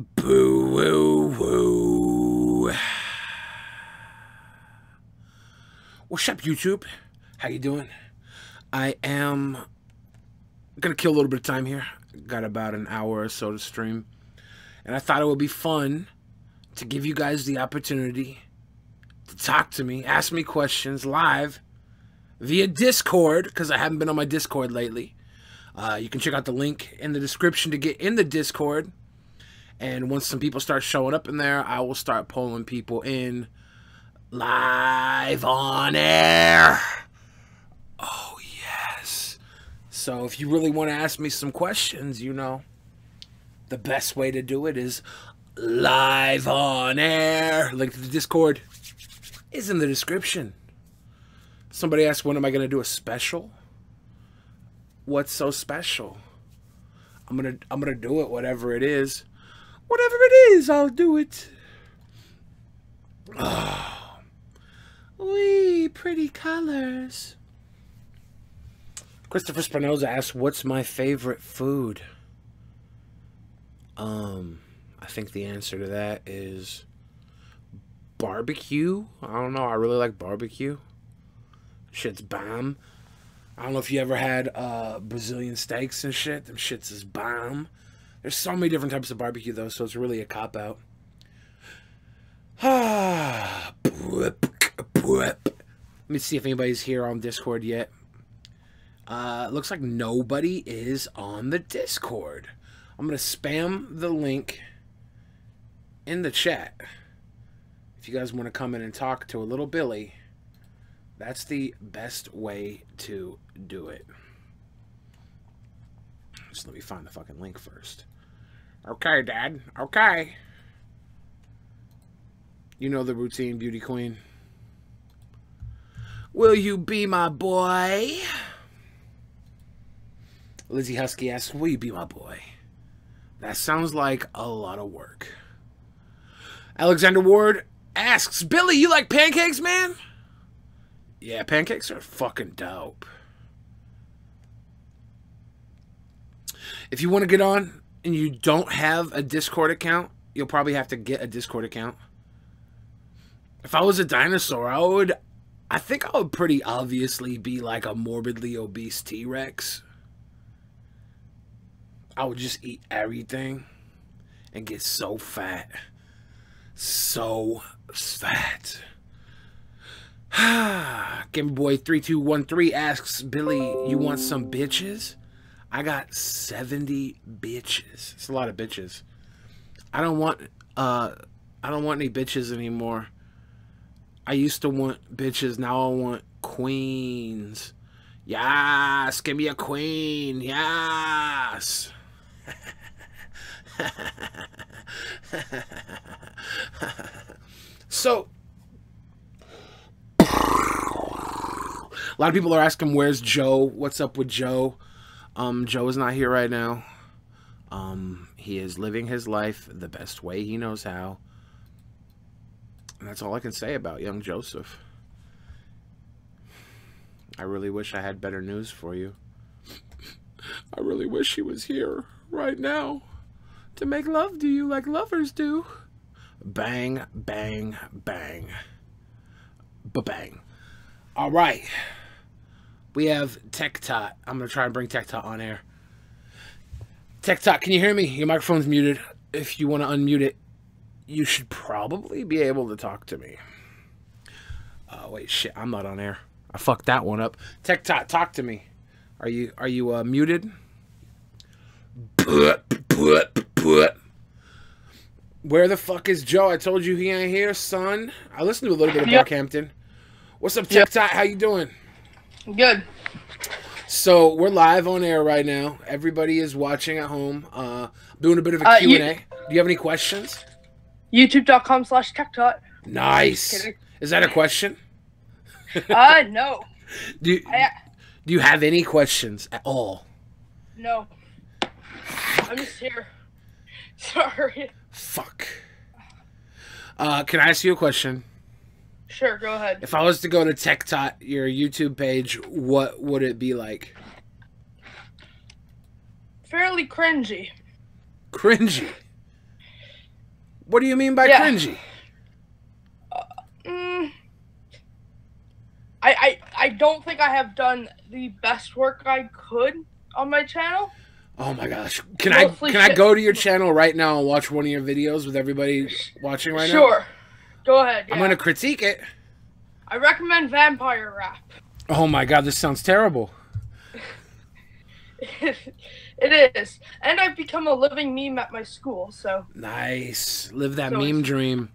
Boo woo woo. What's up, YouTube? How you doing? I am gonna kill a little bit of time here. Got about an hour or so to stream, and I thought it would be fun to give you guys the opportunity to talk to me, ask me questions live via Discord, because I haven't been on my Discord lately. You can check out the link in the description to get in the Discord. And once some people start showing up in there, I will start pulling people in live on air. Oh, yes. So if you really want to ask me some questions, you know, the best way to do it is live on air. Link to the Discord is in the description. Somebody asked, when am I going to do a special? What's so special? I'm gonna do it, whatever it is. Whatever it is, I'll do it. Oh, wee, pretty colors. Christopher Spinoza asks, what's my favorite food? I think the answer to that is barbecue. I don't know. I really like barbecue. Shit's bomb. I don't know if you ever had Brazilian steaks and shit. Them shits is bomb. There's so many different types of barbecue, though, so it's really a cop-out. Let me see if anybody's here on Discord yet. Looks like nobody is on the Discord. I'm going to spam the link in the chat. If you guys want to come in and talk to a little Billy, that's the best way to do it. Just let me find the fucking link first. Okay, Dad. Okay. You know the routine, beauty queen. Will you be my boy? Lizzie Husky asks, will you be my boy? That sounds like a lot of work. Alexander Ward asks, Billy, you like pancakes, man? Yeah, pancakes are fucking dope. If you want to get on and you don't have a Discord account, you'll probably have to get a Discord account. If I was a dinosaur, I think I would pretty obviously be like a morbidly obese T-Rex. I would just eat everything and get so fat. So fat. GameBoy3213 asks, Billy, you want some bitches? I got 70 bitches. It's a lot of bitches. I don't want any bitches anymore. I used to want bitches, now I want queens. Yes, give me a queen. Yes. So a lot of people are asking, where's Joe? What's up with Joe? Joe is not here right now. He is living his life the best way he knows how. And that's all I can say about young Joseph. I really wish I had better news for you. I really wish he was here right now to make love to you like lovers do. Bang, bang, bang. Ba-bang. All right. We have Tech Tot. I'm going to try and bring Tech Tot on air. Tech Tot, can you hear me? Your microphone's muted. If you want to unmute it, you should probably be able to talk to me. Wait, shit, I'm not on air. I fucked that one up. Tech Tot, talk to me. Are you muted? Where the fuck is Joe? I told you he ain't here, son. I listened to a little bit of Brockhampton. What's up, Tech Tot? How you doing? Good. So we're live on air right now. Everybody is watching at home. Doing a bit of a Q&A. Do you have any questions? YouTube.com/TechTot. Nice. Is that a question? No. Do you have any questions at all? No. I'm just here. Sorry. Fuck. Can I ask you a question? Sure, go ahead. If I was to go to TechTot, your YouTube page, what would it be like? Fairly cringy. Cringy? What do you mean by Yeah. cringy? I don't think I have done the best work I could on my channel. Oh my gosh. Can I go to your channel right now and watch one of your videos with everybody watching right now? Sure. Go ahead. Yeah. I'm going to critique it. I recommend Vampire Rap. Oh my god, this sounds terrible. It is. And I've become a living meme at my school, so. Nice. Live that So meme dream.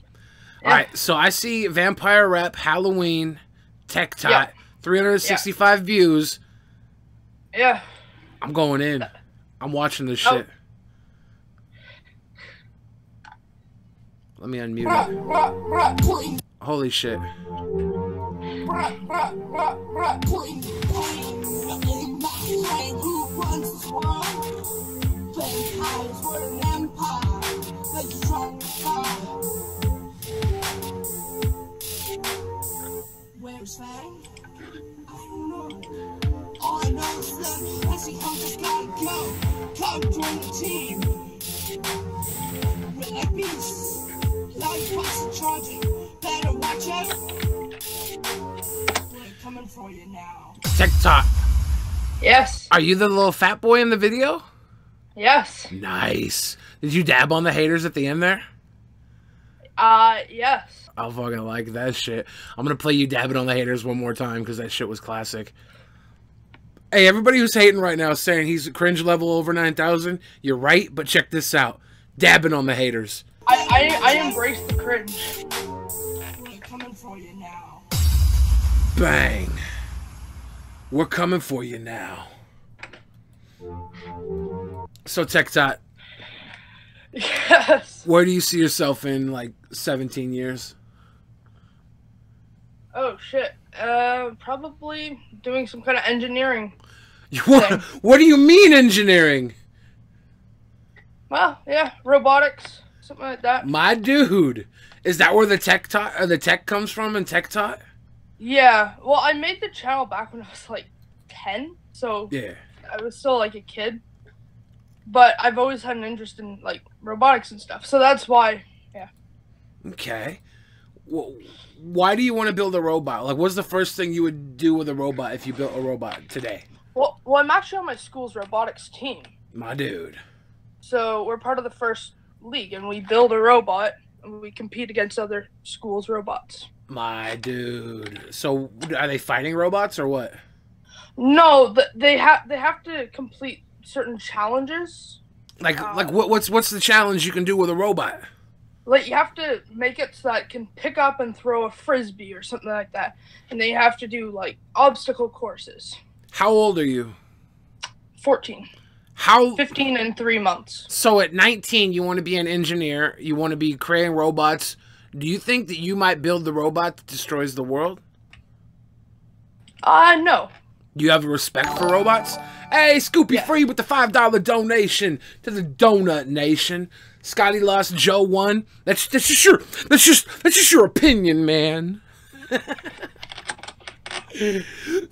Yeah. Alright, so I see Vampire Rap, Halloween, Tech Tot, Yeah. 365 views. Yeah. I'm going in. I'm watching this Oh. shit. Let me unmute it. Holy shit. Where's Fang? I don't know. All I know is that I see how just gotta go. Come join the team. We're like beasts. Life wasn't charging. Better watch out. We're coming for you now. Tech Tot. Yes. Are you the little fat boy in the video? Yes. Nice. Did you dab on the haters at the end there? Yes. I fucking like that shit. I'm gonna play you dabbing on the haters one more time because that shit was classic. Hey, everybody who's hating right now saying he's a cringe level over 9,000, you're right, but check this out. Dabbing on the haters. I embrace the cringe. We're coming for you now. Bang. We're coming for you now. So, Tech Tot, Yes. where do you see yourself in, like, 17 years? Oh shit. Probably doing some kind of engineering. What do you mean engineering? Well, yeah, robotics, something like that. My dude. Is that where the tech comes from in Tech Tot? Yeah. Well, I made the channel back when I was like 10, so Yeah. I was still like a kid. But I've always had an interest in like robotics and stuff, so that's why. Yeah. Okay. Well, why do you want to build a robot? Like, what's the first thing you would do with a robot if you built a robot today? Well, I'm actually on my school's robotics team, My dude. so we're part of the first league, and we build a robot and we compete against other schools' robots. My dude. So, are they fighting robots or what? No, they have to complete certain challenges. Like what's the challenge you can do with a robot? Like, you have to make it so that it can pick up and throw a frisbee or something like that. And they have to do, like, obstacle courses. How old are you? 14. How 15 and 3 months. So at 19 you want to be an engineer, you want to be creating robots. Do you think that you might build the robot that destroys the world? No. Do you have a respect for robots? Hey, Scoopy Free with the $5 donation to the Donut Nation. Scotty lost, Joe won. That's just your opinion, man.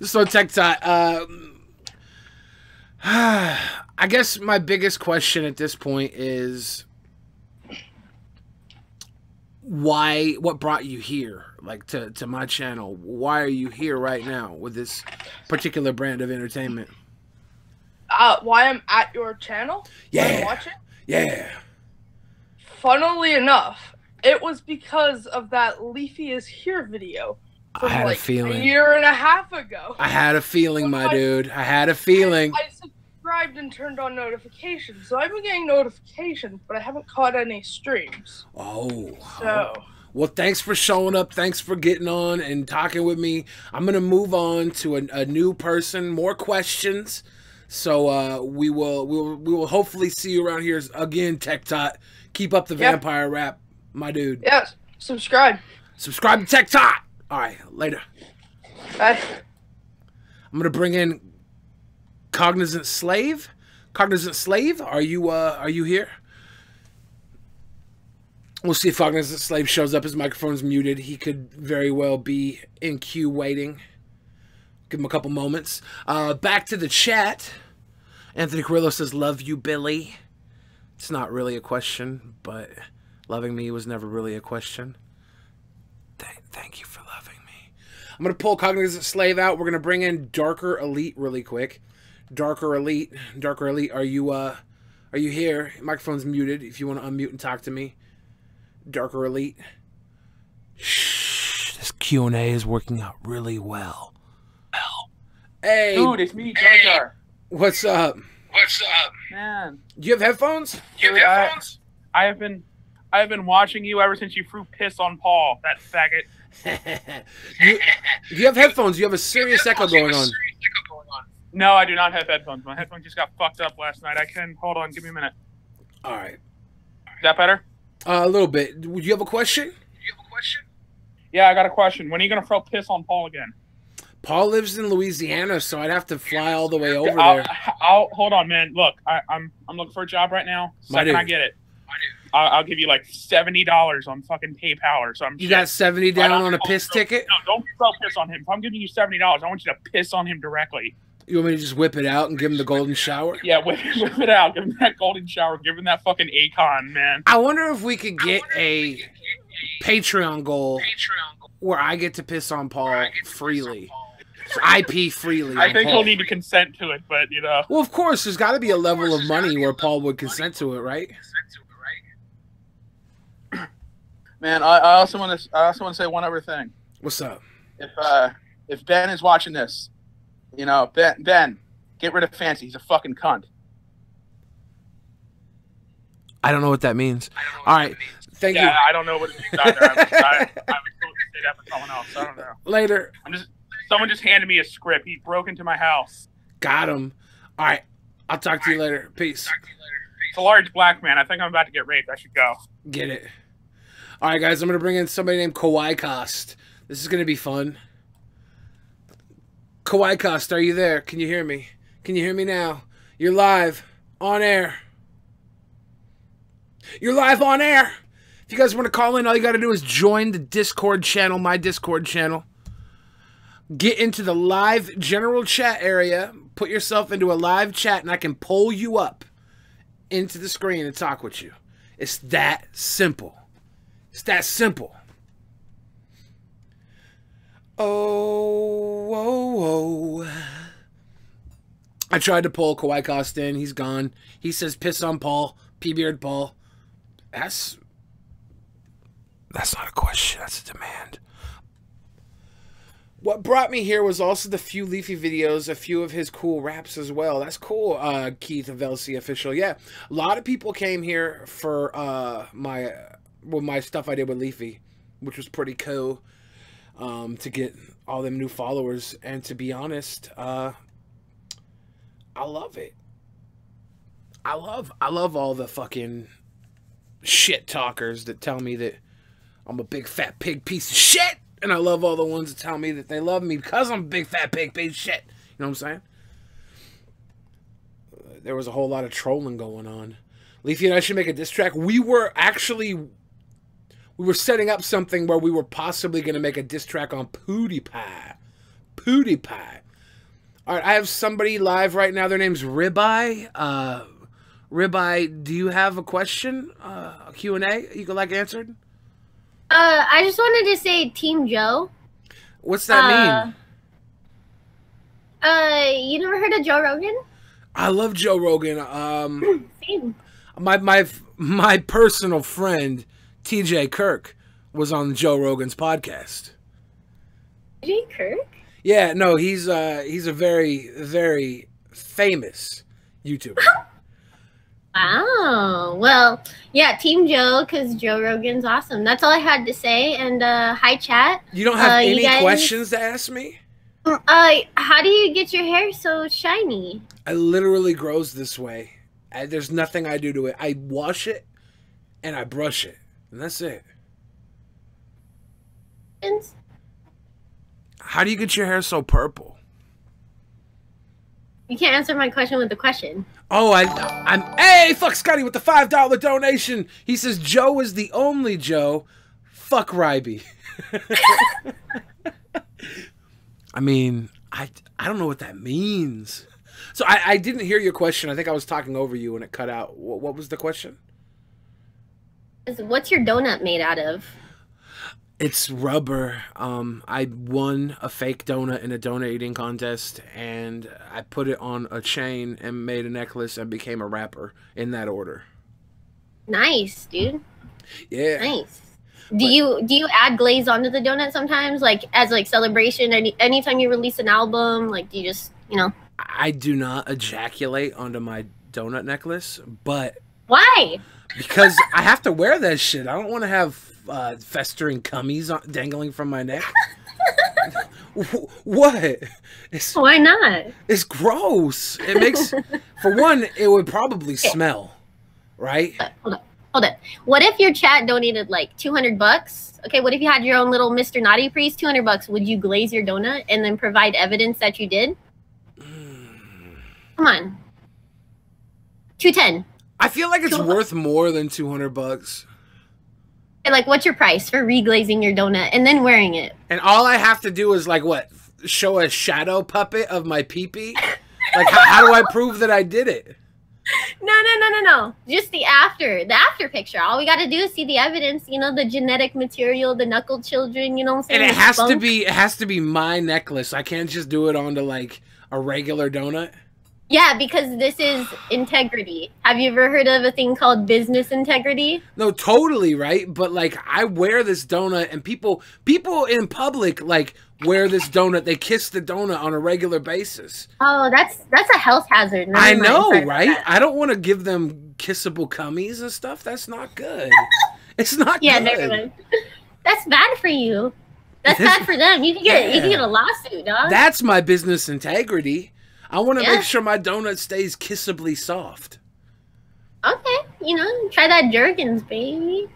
So Tech Tot, I guess my biggest question at this point is what brought you here, like to my channel? Why are you here right now with this particular brand of entertainment? Why I'm at your channel? Yeah. Why I'm watching? Yeah. Funnily enough, it was because of that Leafy is Here video from I had like a feeling. a year and a half ago. I had a feeling, my dude. I had a feeling. I subscribed and turned on notifications, so I've been getting notifications, but I haven't caught any streams. Oh. So. Well, thanks for showing up. Thanks for getting on and talking with me. I'm gonna move on to a new person. More questions. So we will hopefully see you around here again, Tech Tot. Keep up the Vampire Rap, my dude. Yes. Subscribe. Subscribe to Tech Tot. All right, later. Bye. I'm gonna bring in Cognizant Slave. Cognizant Slave, are you here? We'll see if Cognizant Slave shows up. His microphone's muted. He could very well be in queue waiting. Give him a couple moments. Back to the chat. Anthony Carrillo says, "Love you, Billy." It's not really a question, but Loving me was never really a question. Thank you for loving me. I'm going to pull Cognizant Slave out. We're going to bring in Darker Elite really quick. Darker Elite, are you here? Microphone's muted if you want to unmute and talk to me. Darker Elite. Shh, this Q&A is working out really well. Hey. Dude, it's me, Jar Jar. What's up? Man. Do you have headphones? Dude, I have been watching you ever since you threw piss on Paul, that faggot. you have headphones. You have a serious echo going on. No, I do not have headphones. My headphones just got fucked up last night. Hold on, give me a minute. All right. Is that better? A little bit. Would you have a question? Yeah, I got a question. When are you going to throw piss on Paul again? Paul lives in Louisiana, so I'd have to fly all the way over there. Hold on, man. Look, I'm looking for a job right now. Second I get it, I'll give you like $70 on fucking PayPal or something. You got 70 down on a piss ticket? No, don't throw piss on him. If I'm giving you $70, I want you to piss on him directly. You want me to just whip it out and give him the golden shower? Yeah, whip it out. Give him that golden shower. Give him that fucking Akon, man. I wonder if we could get a Patreon goal where I get to piss on Paul freely. I pee freely. I think he'll need to consent to it, but you know. Well, of course, there's got to be a level of money where Paul would consent to it, right? Man, I also want to say one other thing. What's up? If Ben is watching this, you know, Ben, get rid of Fancy. He's a fucking cunt. I don't know what that means. All right. Thank you. Yeah, I don't know what it means either. I was supposed to say that for someone else. I don't know. Later. Someone just handed me a script. He broke into my house. Got him. All right. I'll talk to you later. Peace. It's a large black man. I think I'm about to get raped. I should go. Get it. All right, guys. I'm going to bring in somebody named Kawaii Cost. This is going to be fun. Kawaii Cost, are you there? Can you hear me? Can you hear me now? You're live. On air. You're live on air. If you guys want to call in, all you got to do is join the Discord channel, my Discord channel. Get into the live general chat area. Put yourself into a live chat, and I can pull you up into the screen and talk with you. It's that simple. It's that simple. Oh. I tried to pull Kawaii Cost in. He's gone. He says piss on Paul. P-Beard Paul. That's not a question. That's a demand. What brought me here was also the few Leafy videos, a few of his cool raps as well. That's cool, Keith of LC Official. Yeah, a lot of people came here for my stuff I did with Leafy, which was pretty cool, to get all them new followers. And to be honest, I love it. I love all the fucking shit talkers that tell me that I'm a big fat pig piece of shit. And I love all the ones that tell me that they love me because I'm a big fat pig piece of shit. You know what I'm saying? There was a whole lot of trolling going on. Leafy and I should make a diss track. We were setting up something where we were possibly going to make a diss track on PewDiePie. PewDiePie. All right, I have somebody live right now. Their name's Ribeye. Ribeye, do you have a question? A Q&A you could like answered? I just wanted to say Team Joe. What's that mean? You never heard of Joe Rogan? I love Joe Rogan. Same. My personal friend, TJ Kirk, was on Joe Rogan's podcast. TJ Kirk? Yeah, no, he's a very, very famous YouTuber. Oh, well, yeah, Team Joe, because Joe Rogan's awesome. That's all I had to say, and hi, chat. You don't have any questions to ask me? How do you get your hair so shiny? It literally grows this way. There's nothing I do to it. I wash it, and I brush it, and that's it. How do you get your hair so purple? You can't answer my question with the question. Oh, hey, fuck Scotty with the $5 donation. He says Joe is the only Joe. Fuck Ryby. I mean, I don't know what that means. So I didn't hear your question. I think I was talking over you and it cut out. What was the question? What's your donut made out of? It's rubber. I won a fake donut in a donut eating contest, and I put it on a chain and made a necklace and became a rapper in that order. Nice, dude. Yeah. Nice. Do you add glaze onto the donut sometimes, like as like celebration? Anytime you release an album, like do you just I do not ejaculate onto my donut necklace, but why? because I have to wear that shit. I don't want to have festering cummies dangling from my neck. What? Why not? It's gross. It makes, for one, it would probably smell, right? Hold up. What if your chat donated like $200? Okay, what if you had your own little Mr. Naughty Priest, $200? Would you glaze your donut and then provide evidence that you did? Come on. 210. I feel like it's worth more than $200. Okay, like, what's your price for reglazing your donut and then wearing it? And all I have to do is like what? Show a shadow puppet of my pee-pee? Like how do I prove that I did it? No. Just the after picture. All we got to do is see the evidence, the genetic material, the knuckle children, you know what I'm saying? And it has to be my necklace. I can't just do it onto like a regular donut. Yeah, because this is integrity. Have you ever heard of a thing called business integrity? No, totally, right? But like I wear this donut and people in public like wear this donut. They kiss the donut on a regular basis. Oh, that's a health hazard. I know, right? I don't want to give them kissable cummies and stuff. That's not good. It's not good. Yeah, never mind. That's bad for you. That's bad for them. You can get a lawsuit, dog. That's my business integrity. I want to make sure my donut stays kissably soft. Okay, try that Jergens, baby.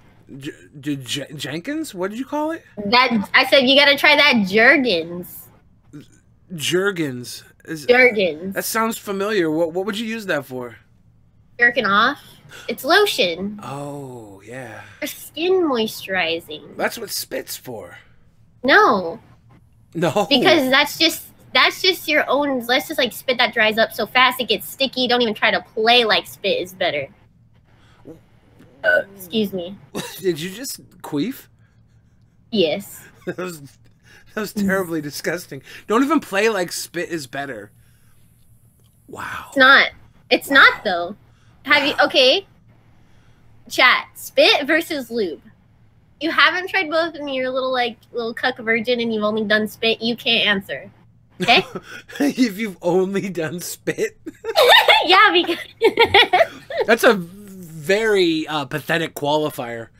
Jenkins? What did you call it? I said you gotta try that Jergens. Jergens. Jergens. That sounds familiar. What would you use that for? Jerking off. It's lotion. Oh, yeah. For skin moisturizing. That's what spit's for. No. No. Because that's just your own. Let's just like spit that dries up so fast it gets sticky. Don't even try to play like spit is better. Excuse me. Did you just queef? Yes. That was terribly disgusting. Don't even play like spit is better. Wow. It's not though. Okay. Chat. Spit versus lube. You haven't tried both and you're a little cuck virgin and you've only done spit, you can't answer. Okay? If you've only done spit? Yeah, because that's a very pathetic qualifier.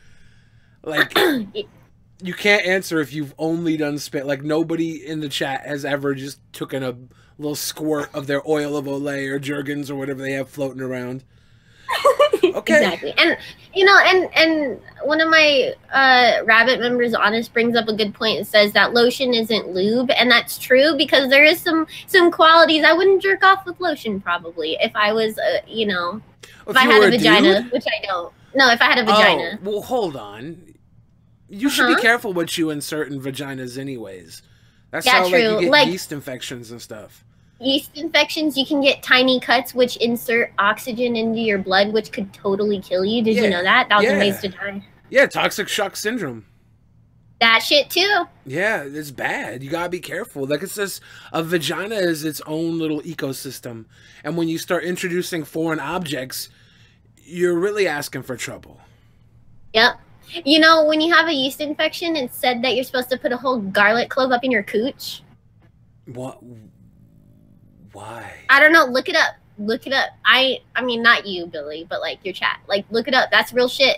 Like, you can't answer if you've only done spit. Like, nobody in the chat has ever just taken a little squirt of their oil of Olay or Jergens or whatever they have floating around. Okay. Exactly. And and one of my Rabbit members, Honest, brings up a good point and says that lotion isn't lube, and that's true because there is some qualities. I wouldn't jerk off with lotion probably if I was if I had a vagina, which I don't. No, if I had a vagina. Oh, well, hold on. You should be careful what you insert in vaginas anyways. That's how you get yeast infections and stuff. Yeast infections, you can get tiny cuts which insert oxygen into your blood, which could totally kill you. Did you know that? 1,000 ways to die. Yeah, toxic shock syndrome. That shit too. Yeah, it's bad. You gotta be careful. Like it says, a vagina is its own little ecosystem. And when you start introducing foreign objects, you're really asking for trouble. Yep. When you have a yeast infection, it's said that you're supposed to put a whole garlic clove up in your cooch. What? Why? I don't know. Look it up. I mean, not you, Billy, but like your chat. Like, look it up. That's real shit.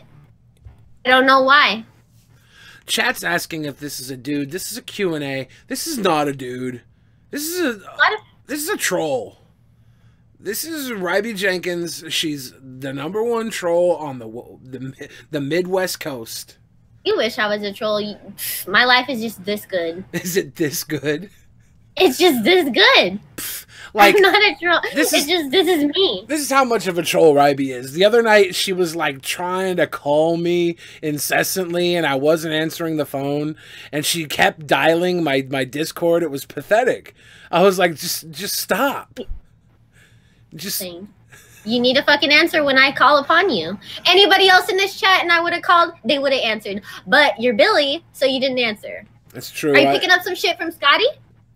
I don't know why. Chat's asking if this is a dude. This is a Q&A. This is not a dude. This is a troll. This is Ryby Jenkins. She's the #1 troll on the Midwest coast. You wish I was a troll. My life is just this good. Is it this good? It's just this good. Like, I'm not a troll. This is me. This is how much of a troll Ryby is. The other night, she was like trying to call me incessantly, and I wasn't answering the phone, and she kept dialing my Discord. It was pathetic. I was like, just stop. Just. You need to fucking answer when I call upon you. Anybody else in this chat and I would have called, they would have answered. But you're Billy, so you didn't answer. That's true. Are you picking up some shit from Scotty?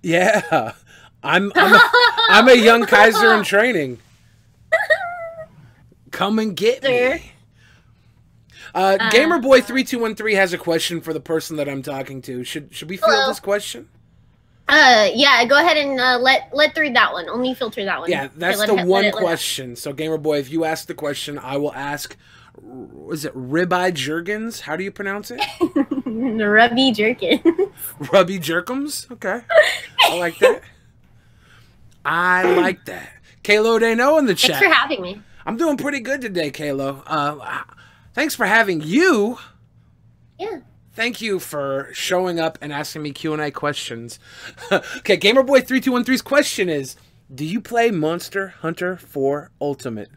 Yeah. I'm a young Kaiser in training. Come and get me. Gamerboy3213 has a question for the person that I'm talking to. Should we field this question? Yeah, go ahead and let's read that one. Only filter that one. Yeah, that's the one question. So Gamerboy, if you ask the question, I will ask. Is it Ribeye Jergens? How do you pronounce it? Rubby Jerkins. Rubby Jerkums? Okay. I like that. I like that. Kalo Dano in the chat. Thanks for having me. I'm doing pretty good today, Kalo. Thanks for having you. Yeah. Thank you for showing up and asking me Q&A questions. Okay, Gamerboy3213's question is, do you play Monster Hunter 4 Ultimate?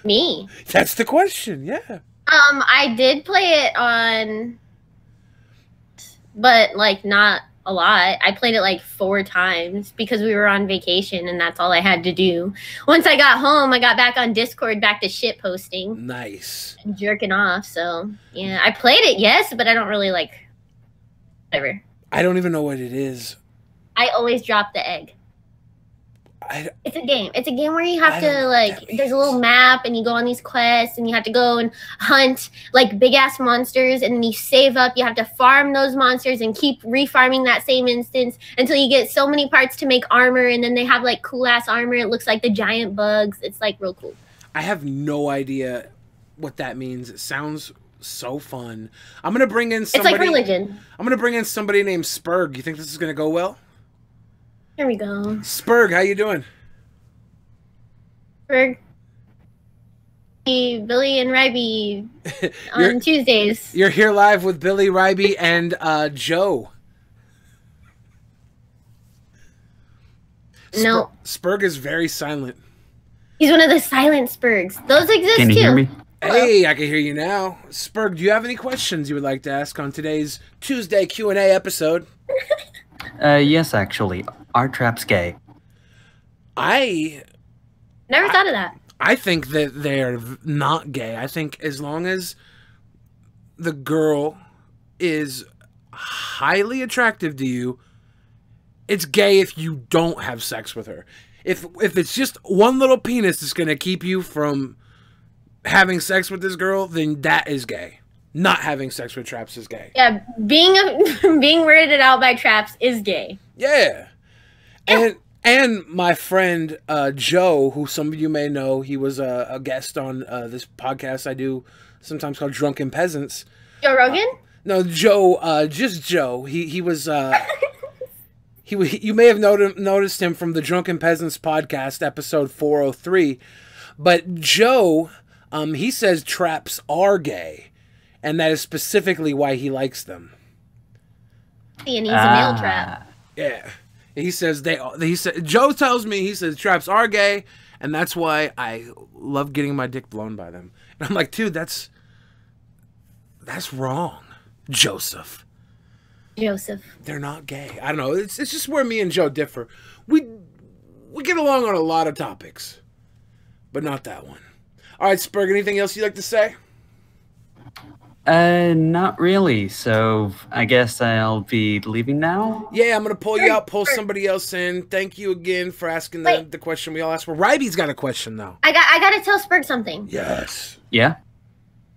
Me? That's the question, yeah. I did play it on, but like not a lot. I played it like 4 times because we were on vacation and that's all I had to do. Once I got home, I got back on Discord, back to shit posting. Nice. And jerking off, so yeah. I played it, yes, but I don't really like, whatever. I don't even know what it is. I always drop the egg. It's a game. It's a game where you have to, like, there's a little map and you go on these quests and you have to go and hunt, like, big-ass monsters and then you save up. You have to farm those monsters and keep refarming that same instance until you get so many parts to make armor, and then they have, like, cool-ass armor. It looks like the giant bugs. It's, like, real cool. I have no idea what that means. It sounds so fun. I'm going to bring in somebody. It's like religion. I'm going to bring in somebody named Spurg. You think this is going to go well? Here we go. Spurg, how you doing? Spurg. Billy and Ryby on Tuesdays. You're here live with Billy, Ryby, and Joe. No. Spurg is very silent. He's one of the silent Spurgs. Those exist too. Can you hear me? Hey, I can hear you now. Spurg, do you have any questions you would like to ask on today's Tuesday Q&A episode? Yes, actually. Are traps gay? I never thought of that. I think that they're not gay. I think as long as the girl is highly attractive to you, it's gay if you don't have sex with her. If it's just one little penis that's going to keep you from having sex with this girl, then that is gay. Not having sex with traps is gay. Yeah, being weirded out by traps is gay. Yeah. And my friend Joe, who some of you may know, he was a guest on this podcast I do sometimes called Drunken Peasants. Joe Rogan? No, Joe, just Joe. He was you may have noticed him from the Drunken Peasants podcast, episode 403. But Joe, he says traps are gay, and that is specifically why he likes them. And he's a male trap. Yeah. He says Joe tells me, he says traps are gay, and that's why I love getting my dick blown by them. And I'm like, dude, that's wrong, Joseph. They're not gay. I don't know. It's just where me and Joe differ. We get along on a lot of topics, but not that one. All right, Spurg, anything else you'd like to say? Not really. So I guess I'll be leaving now. Yeah, I'm gonna pull you out, pull somebody else in. Thank you again for asking the question we all asked for. Ryby's got a question though. I gotta tell Spurg something. Yes. Yeah.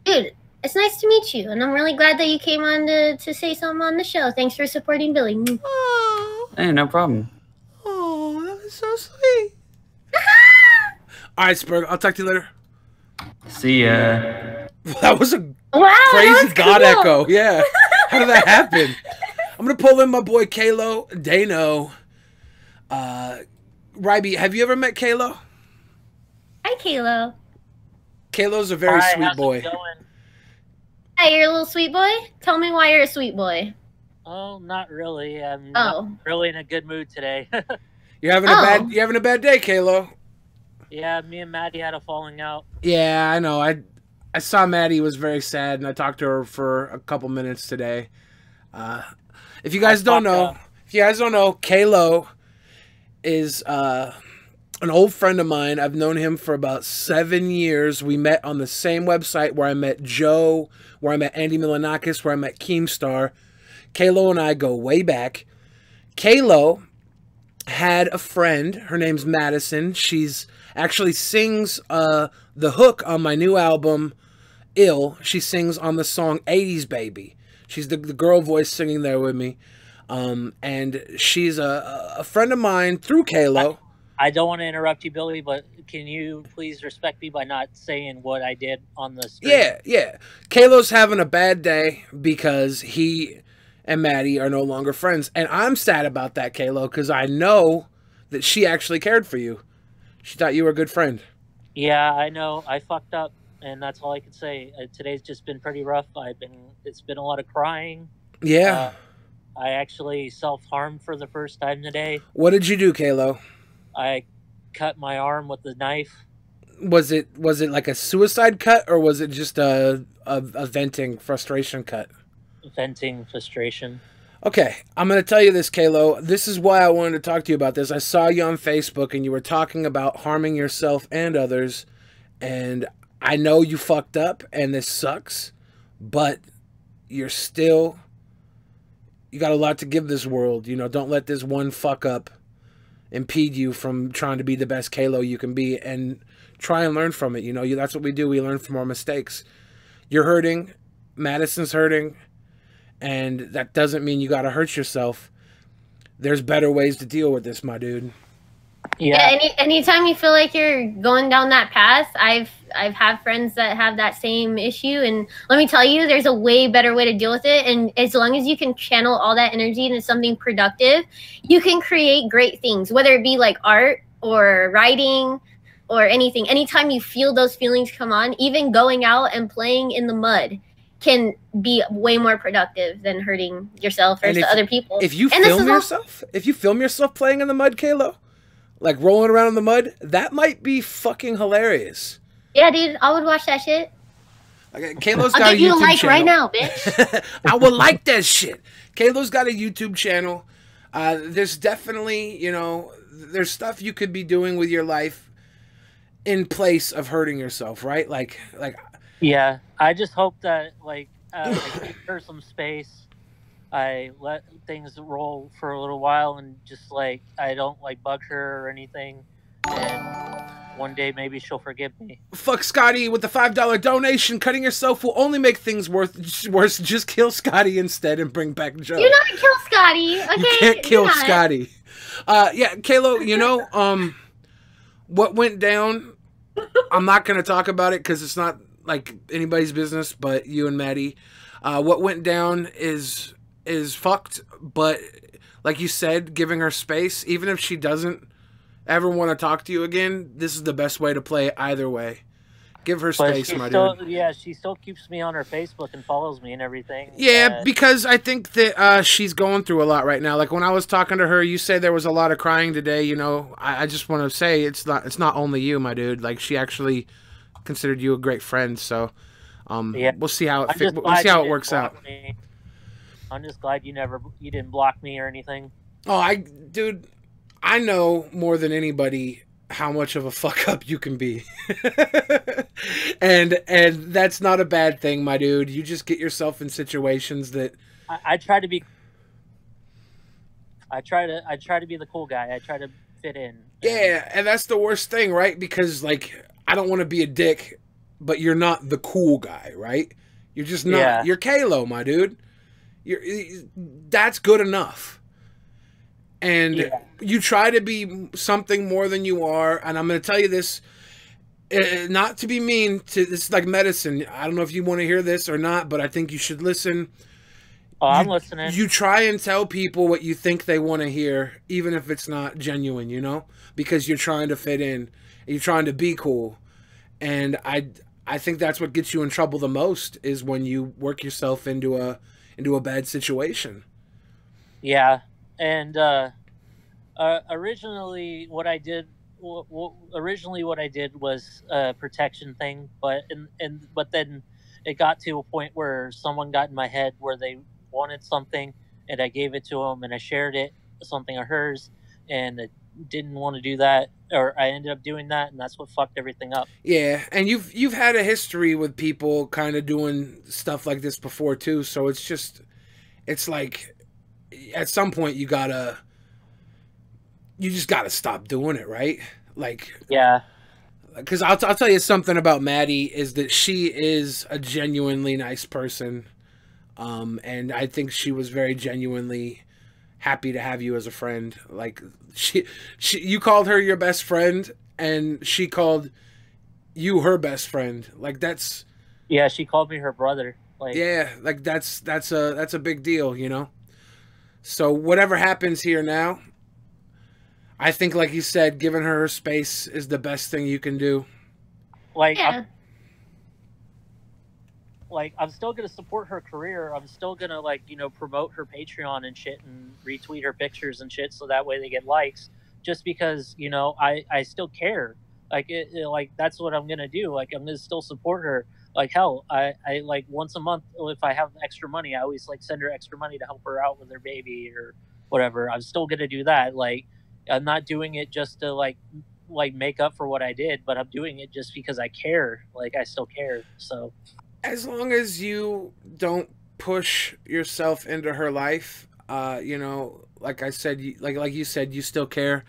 Dude, it's nice to meet you, and I'm really glad that you came on to say something on the show. Thanks for supporting Billy. Oh. Hey, no problem. Oh, that was so sweet. All right, Spurg. I'll talk to you later. See ya. That was a wow, crazy God cool. echo. Yeah. How did that happen? I'm going to pull in my boy Kalo Dano. Ryby, have you ever met Kalo? Hi, Kalo. Kalo's a very sweet how's boy. it going? Hey, you're a little sweet boy? Tell me why you're a sweet boy. Oh, not really. I'm not really in a good mood today. You're having a bad day, Kalo. Yeah, me and Maddie had a falling out. Yeah, I know. I saw Maddie was very sad, and I talked to her for a couple minutes today. If you guys don't know, Kalo is an old friend of mine. I've known him for about 7 years. We met on the same website where I met Joe, where I met Andy Milanakis, where I met Keemstar. Kalo and I go way back. Kalo had a friend. Her name's Madison. She's actually sings the hook on my new album, Ill. She sings on the song 80s Baby. She's the girl voice singing there with me. And she's a friend of mine through Kalo. I don't want to interrupt you, Billy, but can you please respect me by not saying what I did on the stream? Yeah. Kalo's having a bad day because he and Maddie are no longer friends. And I'm sad about that, Kalo, because I know that she actually cared for you. She thought you were a good friend. Yeah, I know. I fucked up, and that's all I can say. Today's just been pretty rough. It's been a lot of crying. Yeah. I actually self-harmed for the first time today. What did you do, Kalo? I cut my arm with a knife. Was it like a suicide cut, or was it just a venting frustration cut? Venting frustration. Okay, I'm going to tell you this, Kalo. This is why I wanted to talk to you about this. I saw you on Facebook, and you were talking about harming yourself and others, and I know you fucked up, and this sucks, but you got a lot to give this world. You know, don't let this one fuck up impede you from trying to be the best Kalo you can be, and try and learn from it. You know, that's what we do. We learn from our mistakes. You're hurting. Madison's hurting. And that doesn't mean you got to hurt yourself. There's better ways to deal with this, my dude. Yeah. Anytime you feel like you're going down that path, I've had friends that have that same issue, and let me tell you, there's a way better way to deal with it. And as long as you can channel all that energy into something productive, you can create great things, whether it be like art or writing or anything. Anytime you feel those feelings come on, even going out and playing in the mud can be way more productive than hurting yourself or other people. If you film yourself playing in the mud, Kalo, like rolling around in the mud, that might be fucking hilarious. Yeah, dude, I would watch that shit. Okay, Kalo's I'll got give you a like channel. right now, bitch. I would like that shit. Kalo's got a YouTube channel. There's definitely, you know, there's stuff you could be doing with your life in place of hurting yourself, right? Like. Yeah, I just hope that I give her some space. I let things roll for a little while, and just I don't bug her or anything. And one day maybe she'll forgive me. Fuck Scotty with the $5 donation. Cutting yourself will only make things worse. Just kill Scotty instead and bring back Joe. You're not kill Scotty, okay? You can't kill Scotty. Yeah, Kalo, you know, what went down, I'm not going to talk about it because it's not like anybody's business but you and Maddie. What went down is fucked, but like you said, giving her space, even if she doesn't ever want to talk to you again, this is the best way to play it either way. Give her space, my dude. Yeah, she still keeps me on her Facebook and follows me and everything. Yeah, because I think that she's going through a lot right now. Like when I was talking to her, you say there was a lot of crying today. You know, I just want to say it's not only you, my dude. Like she actually considered you a great friend. So, yeah. we'll see how it works out. I'm just glad you didn't block me or anything. Oh, dude, I know more than anybody how much of a fuck up you can be. and that's not a bad thing, my dude. You just get yourself in situations that I try to be the cool guy. I try to fit in. Yeah, and that's the worst thing, right? Because I don't want to be a dick, but you're not the cool guy, right? You're just not. Yeah. You're Kalo, my dude. That's good enough. And you try to be something more than you are. And I'm going to tell you this, not to be mean, this is like medicine. I don't know if you want to hear this or not, but I think you should listen. Oh, I'm listening. You try and tell people what you think they want to hear, even if it's not genuine, you know? Because you're trying to fit in. And you're trying to be cool. And I think that's what gets you in trouble the most, is when you work yourself into a bad situation. Yeah. And originally what I did was a protection thing, but then it got to a point where someone got in my head where they wanted something, and I gave it to them, and I shared it, something of hers, and didn't want to do that, or I ended up doing that, and that's what fucked everything up. Yeah, and you've had a history with people kind of doing stuff like this before too, so it's like at some point you just gotta stop doing it, right? Like, yeah, because I'll tell you something about Maddie is that she is a genuinely nice person, and I think she was very genuinely happy to have you as a friend. Like you called her your best friend, and she called you her best friend. Like that's she called me her brother. Like like that's a big deal, you know. So whatever happens here now, I think, like you said, giving her space is the best thing you can do. Like, yeah. I'm still gonna support her career. I'm still gonna promote her Patreon and shit, and retweet her pictures and shit, so that way they get likes. Just because I still care. Like that's what I'm gonna do. Like I'm gonna still support her. Like hell, I like once a month if I have extra money, I always send her extra money to help her out with her baby or whatever. I'm still gonna do that. Like I'm not doing it just to like make up for what I did, but I'm doing it just because I care. Like I still care. So as long as you don't push yourself into her life, like I said, like you said, you still care.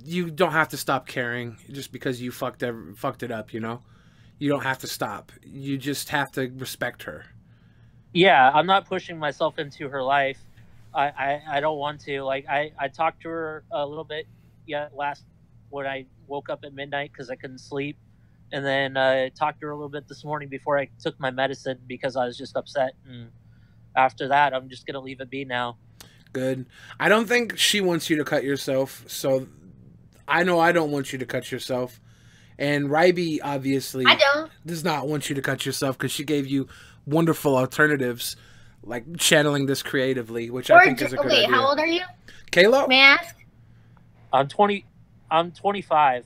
You don't have to stop caring just because you fucked it up. You don't have to stop. You just have to respect her. Yeah, I'm not pushing myself into her life. I don't want to. Like I talked to her a little bit when I woke up at midnight because I couldn't sleep, and then I talked to her a little bit this morning before I took my medicine because I was just upset. And after that, I'm just gonna leave it be now. Good. I don't think she wants you to cut yourself, so I know I don't want you to cut yourself. And Ryby obviously does not want you to cut yourself because she gave you wonderful alternatives, like channeling this creatively, which I think is a good idea. How old are you? Kalo? May I ask? I'm 25.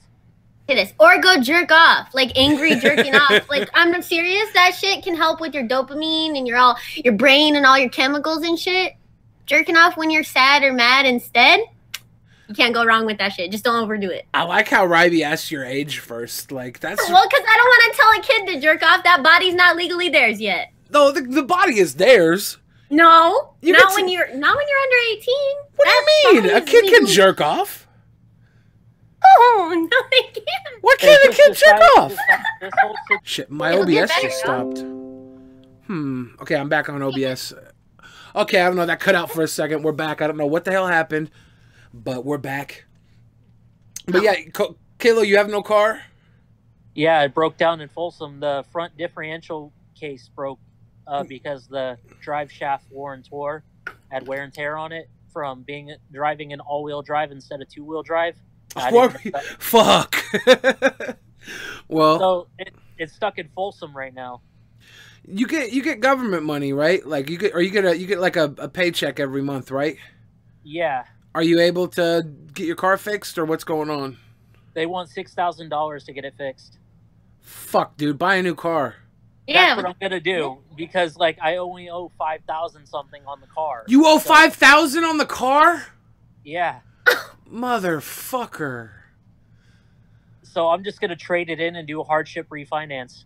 This. Or go jerk off, like angry jerking off. Like I'm serious, that shit can help with your dopamine and your brain and all your chemicals and shit. Jerking off when you're sad or mad instead. You can't go wrong with that shit. Just don't overdo it. I like how Ryby asked your age first. Like that's well, because I don't want to tell a kid to jerk off. That body's not legally theirs yet. No, the body is theirs. No, not when you're under 18. What do you mean? A kid can jerk off. Oh no, they can't. What can a kid jerk off? Shit, my OBS just stopped. Okay, I'm back on OBS. Okay, I don't know. That cut out for a second. We're back. I don't know what the hell happened. But we're back. But yeah, Kalo, you have no car? Yeah, it broke down in Folsom. The front differential case broke because the drive shaft wore and tore, had wear and tear on it from driving an all-wheel drive instead of two-wheel drive. Fuck. Well, so it's stuck in Folsom right now. You get government money, right? Like you get like a paycheck every month, right? Yeah. Are you able to get your car fixed, or what's going on? They want $6,000 to get it fixed. Fuck, dude, buy a new car. Yeah, that's what I'm gonna do because like I only owe $5,000 something on the car. You owe $5,000 on the car? Yeah. Motherfucker. So I'm just gonna trade it in and do a hardship refinance.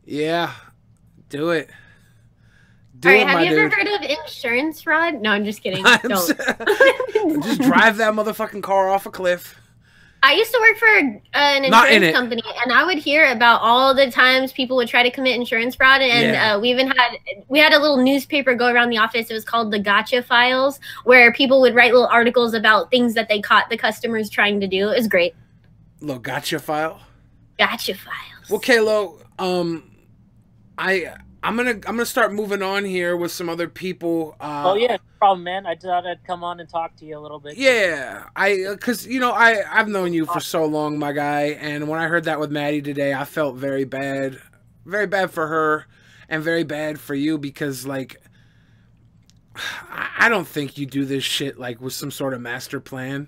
Yeah, do it. All right, have you ever heard of insurance fraud? No, I'm just kidding. Don't. Just drive that motherfucking car off a cliff. I used to work for an insurance company, and I would hear about all the times people would try to commit insurance fraud. And we had a little newspaper go around the office. It was called the Gotcha Files, where people would write little articles about things that they caught the customers trying to do. It was great. Little Gotcha File. Gotcha Files. Well, Kalo, I'm gonna start moving on here with some other people. Oh yeah, no problem, man. I thought I'd come on and talk to you a little bit. Yeah, because I've known you for so long, my guy, and when I heard that with Maddie today, I felt very bad for her, and very bad for you because like I don't think you do this shit like with some sort of master plan.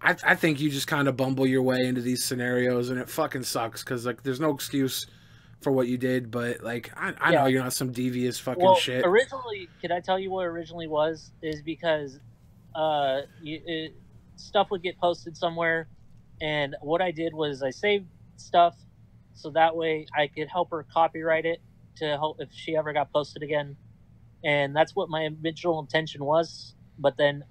I think you just kind of bumble your way into these scenarios, and it fucking sucks because like there's no excuse for what you did, but like I know you're not some devious fucking shit. Originally, can I tell you what originally was? Is because stuff would get posted somewhere, and what I did was I saved stuff so that way I could help her copyright it to help if she ever got posted again, and that's what my original intention was. But then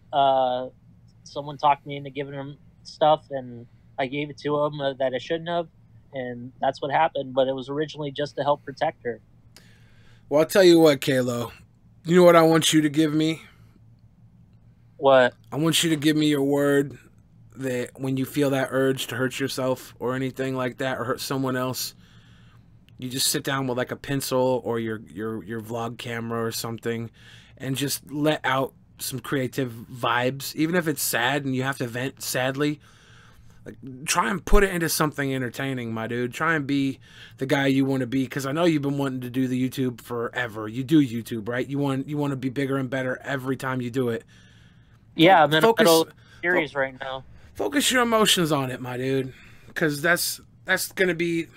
someone talked me into giving him stuff, and I gave it to him that I shouldn't have, and that's what happened. But it was originally just to help protect her. Well, I'll tell you what, Kalo. You know what I want you to give me? What? I want you to give me your word that when you feel that urge to hurt yourself or anything like that, or hurt someone else, you just sit down with like a pencil or your vlog camera or something and just let out some creative vibes, even if it's sad and you have to vent sadly. Like, try and put it into something entertaining, my dude. Try and be the guy you want to be, because I know you've been wanting to do the YouTube forever. You do YouTube, right? You want to be bigger and better every time you do it. Yeah, I'm in a middle series right now. Focus your emotions on it, my dude, because that's gonna be,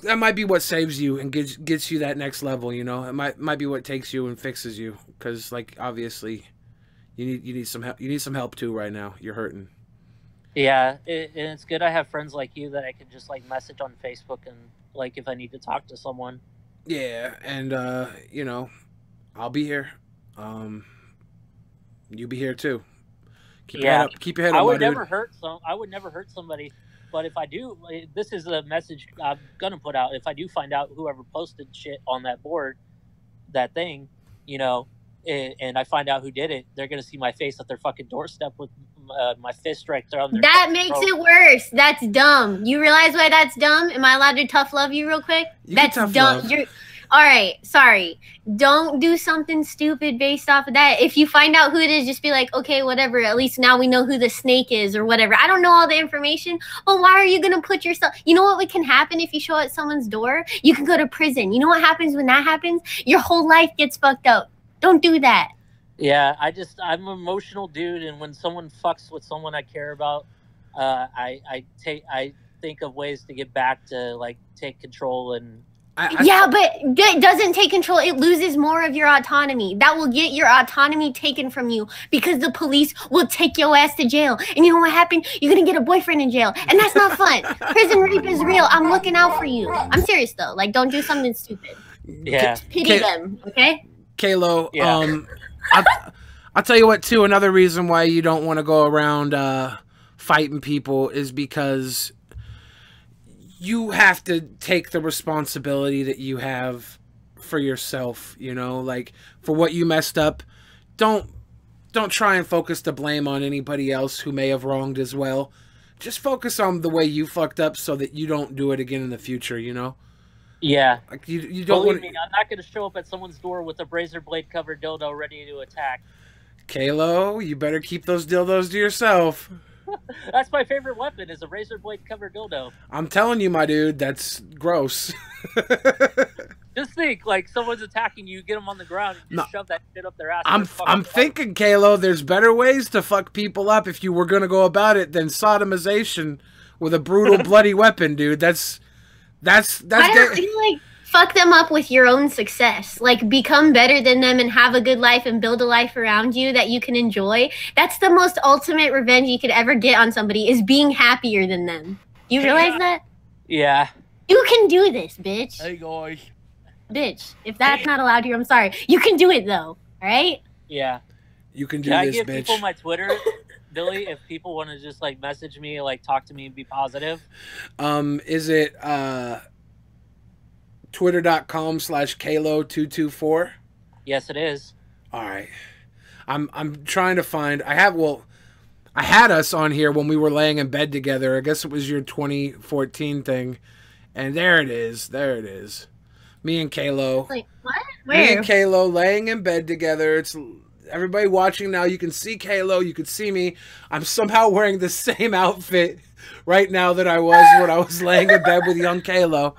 that might be what saves you and gets you that next level. You know, it might be what takes you and fixes you, because like obviously, you need some help. You need some help too right now. You're hurting. Yeah, and it's good I have friends like you that I can just like message on Facebook and like if I need to talk to someone. Yeah, and you know, I'll be here. You be here too. Keep your head up. Keep your head up, I would my never dude. hurt somebody, but if I do, this is a message I'm gonna put out. If I do find out whoever posted shit on that board, that thing, you know, and I find out who did it, they're gonna see my face at their fucking doorstep with my fist right there on their. That makes it worse. That's dumb. You realize why that's dumb? Am I allowed to tough love you real quick? That's dumb. You're all right. Sorry. Don't do something stupid based off of that. If you find out who it is, just be like, okay, whatever. At least now we know who the snake is or whatever. I don't know all the information, but why are you going to put yourself... You know what can happen if you show at someone's door? You can go to prison. You know what happens when that happens? Your whole life gets fucked up. Don't do that. Yeah, I'm an emotional dude, and when someone fucks with someone I care about, I think of ways to get back to like take control and... Yeah, but it doesn't take control. It loses more of your autonomy. That will get your autonomy taken from you because the police will take your ass to jail. And you know what happened? You're going to get a boyfriend in jail. And that's not fun. Prison rape is real. I'm looking out for you. I'm serious, though. Like, don't do something stupid. Yeah. Pity them, okay? Kalo, yeah. I'll tell you what, too, another reason why you don't want to go around fighting people is because... you have to take the responsibility that you have for yourself, you know, like for what you messed up. Don't try and focus the blame on anybody else who may have wronged as well. Just focus on the way you fucked up so that you don't do it again in the future, you know? Yeah. Like you don't Believe me, I'm not going to show up at someone's door with a razor blade covered dildo ready to attack. Kalo, you better keep those dildos to yourself. That's my favorite weapon, is a razor blade covered dildo. I'm telling you, my dude, that's gross. Just think, like, someone's attacking you, get them on the ground, and just shove that shit up their ass. I'm thinking, Kalo, there's better ways to fuck people up if you were going to go about it than sodomization with a brutal, bloody weapon, dude. That's I don't feel like fuck them up with your own success. Like, become better than them and have a good life and build a life around you that you can enjoy. That's the most ultimate revenge you could ever get on somebody, is being happier than them. You realize that? Yeah. You can do this, bitch. Hey, guys. Bitch, if that's not allowed here, I'm sorry. You can do it, though. All right? Yeah. You can do this, bitch. Can I this, give bitch. people my Twitter, Billy, if people want to just, like, message me, like, talk to me and be positive? Is it, twitter.com/Kalo224? Yes, it is. All right. I'm trying to find... I had us on here when we were laying in bed together. I guess it was your 2014 thing. And there it is. There it is. Me and Kalo. Wait, what? Where? Me and Kalo laying in bed together. It's everybody watching now. You can see Kalo. You can see me. I'm somehow wearing the same outfit right now that I was when I was laying in bed with young Kalo.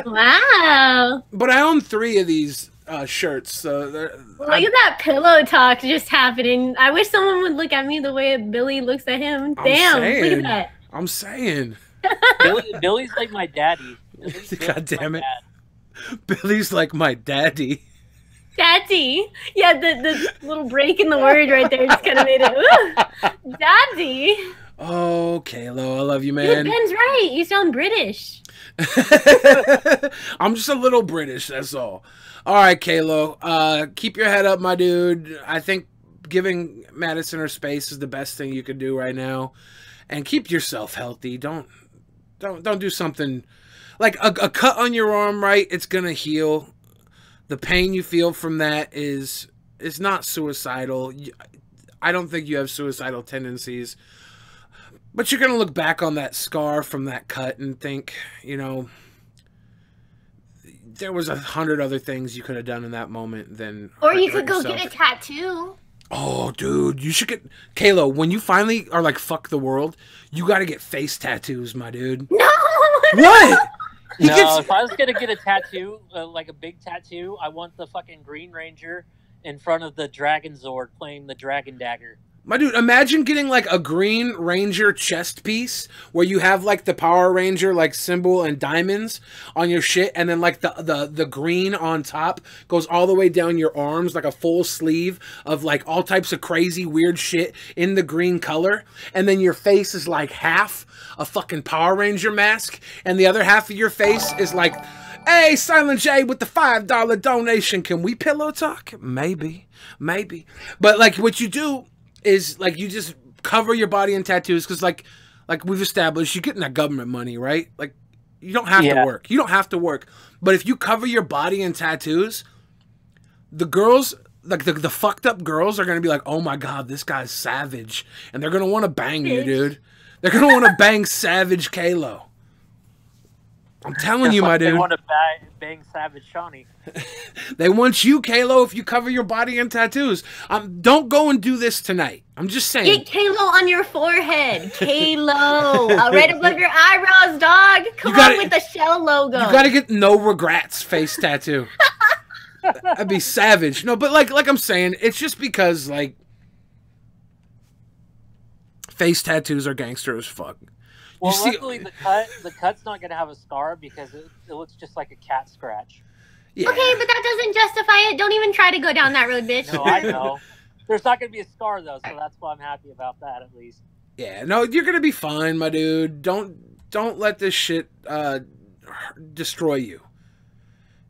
Wow. But I own 3 of these shirts. So look at that pillow talk just happening. I wish someone would look at me the way Billy looks at him. Damn, look at that. I'm saying. Billy's like my daddy. God damn it. Billy's like my daddy. Daddy. Yeah, the little break in the word right there just kind of made it. Daddy. Oh, Kalo, I love you, Dude, man. Ben's right. You sound British. I'm just a little British, that's all. All right, Kalo. Keep your head up, my dude. I think giving Madison her space is the best thing you could do right now. And keep yourself healthy. Don't do something like a cut on your arm, right? It's gonna heal. The pain you feel from that is not suicidal. I don't think you have suicidal tendencies. But you're going to look back on that scar from that cut and think, you know, there was 100 other things you could have done in that moment than Or you could go get a tattoo. Oh, dude, you should get... Kalo, when you finally are like, fuck the world, you got to get face tattoos, my dude. No! What? No, if I was going to get a tattoo, like a big tattoo, I want the fucking Green Ranger in front of the Dragon Zord playing the Dragon Dagger. My dude, imagine getting like a Green Ranger chest piece where you have like the Power Ranger like symbol and diamonds on your shit, and then like the green on top goes all the way down your arms, like a full sleeve of like all types of crazy weird shit in the green color, and then your face is like half a fucking Power Ranger mask, and the other half of your face is like, hey, Silent J with the $5 donation, can we pillow talk? Maybe. But like what you do is like you just cover your body in tattoos, because like we've established, you're getting that government money, right? Like you don't have to work. You don't have to work. But if you cover your body in tattoos, the girls, like the fucked up girls, are gonna be like, oh my god, this guy's savage, and they're gonna want to bang you, dude. They're gonna want to bang Savage Kalo. I'm telling you, my dude. They want to bang Savage Shawnee. They want you, Kalo, if you cover your body in tattoos. Don't go and do this tonight. I'm just saying. Get Kalo on your forehead. Kalo. Right above your eyebrows, dog. Come on with the Shell logo. You gotta get no regrets face tattoo. That'd be savage. No, but like I'm saying, it's just because like face tattoos are gangster as fuck. Well, luckily the cut's not going to have a scar because it looks just like a cat scratch. Yeah. Okay, but that doesn't justify it. Don't even try to go down that road, bitch. No, I know. There's not going to be a scar, though, so that's why I'm happy about that, at least. Yeah, no, you're going to be fine, my dude. Don't let this shit destroy you.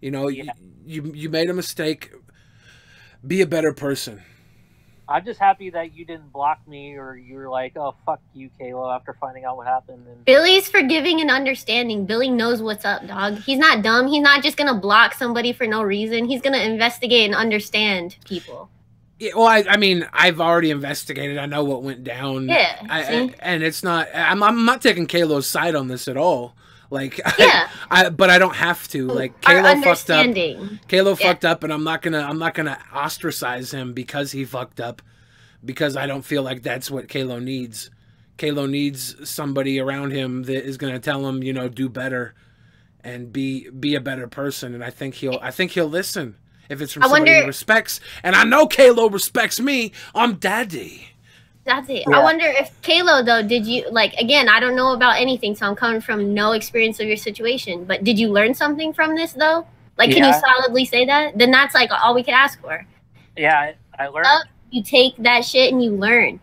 You know, you made a mistake. Be a better person. I'm just happy that you didn't block me, or you were like, oh, fuck you, Kalo, after finding out what happened. And Billy's forgiving and understanding. Billy knows what's up, dog. He's not dumb. He's not just going to block somebody for no reason. He's going to investigate and understand people. Yeah, well, I mean, I've already investigated. I know what went down. Yeah, and it's not... I'm not taking Kalo's side on this at all. Like, yeah, but I don't have to. Like, Kalo fucked up. Kalo fucked up, and I'm not gonna ostracize him because he fucked up, because I don't feel like that's what Kalo needs. Kalo needs somebody around him that is gonna tell him, you know, do better, and be a better person. And I think he'll listen if it's from somebody he respects. And I know Kalo respects me. I'm daddy. That's it. Yeah. I wonder if Kalo, though, did you, like, again, I don't know about anything, so I'm coming from no experience of your situation, but did you learn something from this, though? Like, can you solidly say that? Then that's, like, all we could ask for. Yeah, I learned. You take that shit and you learn.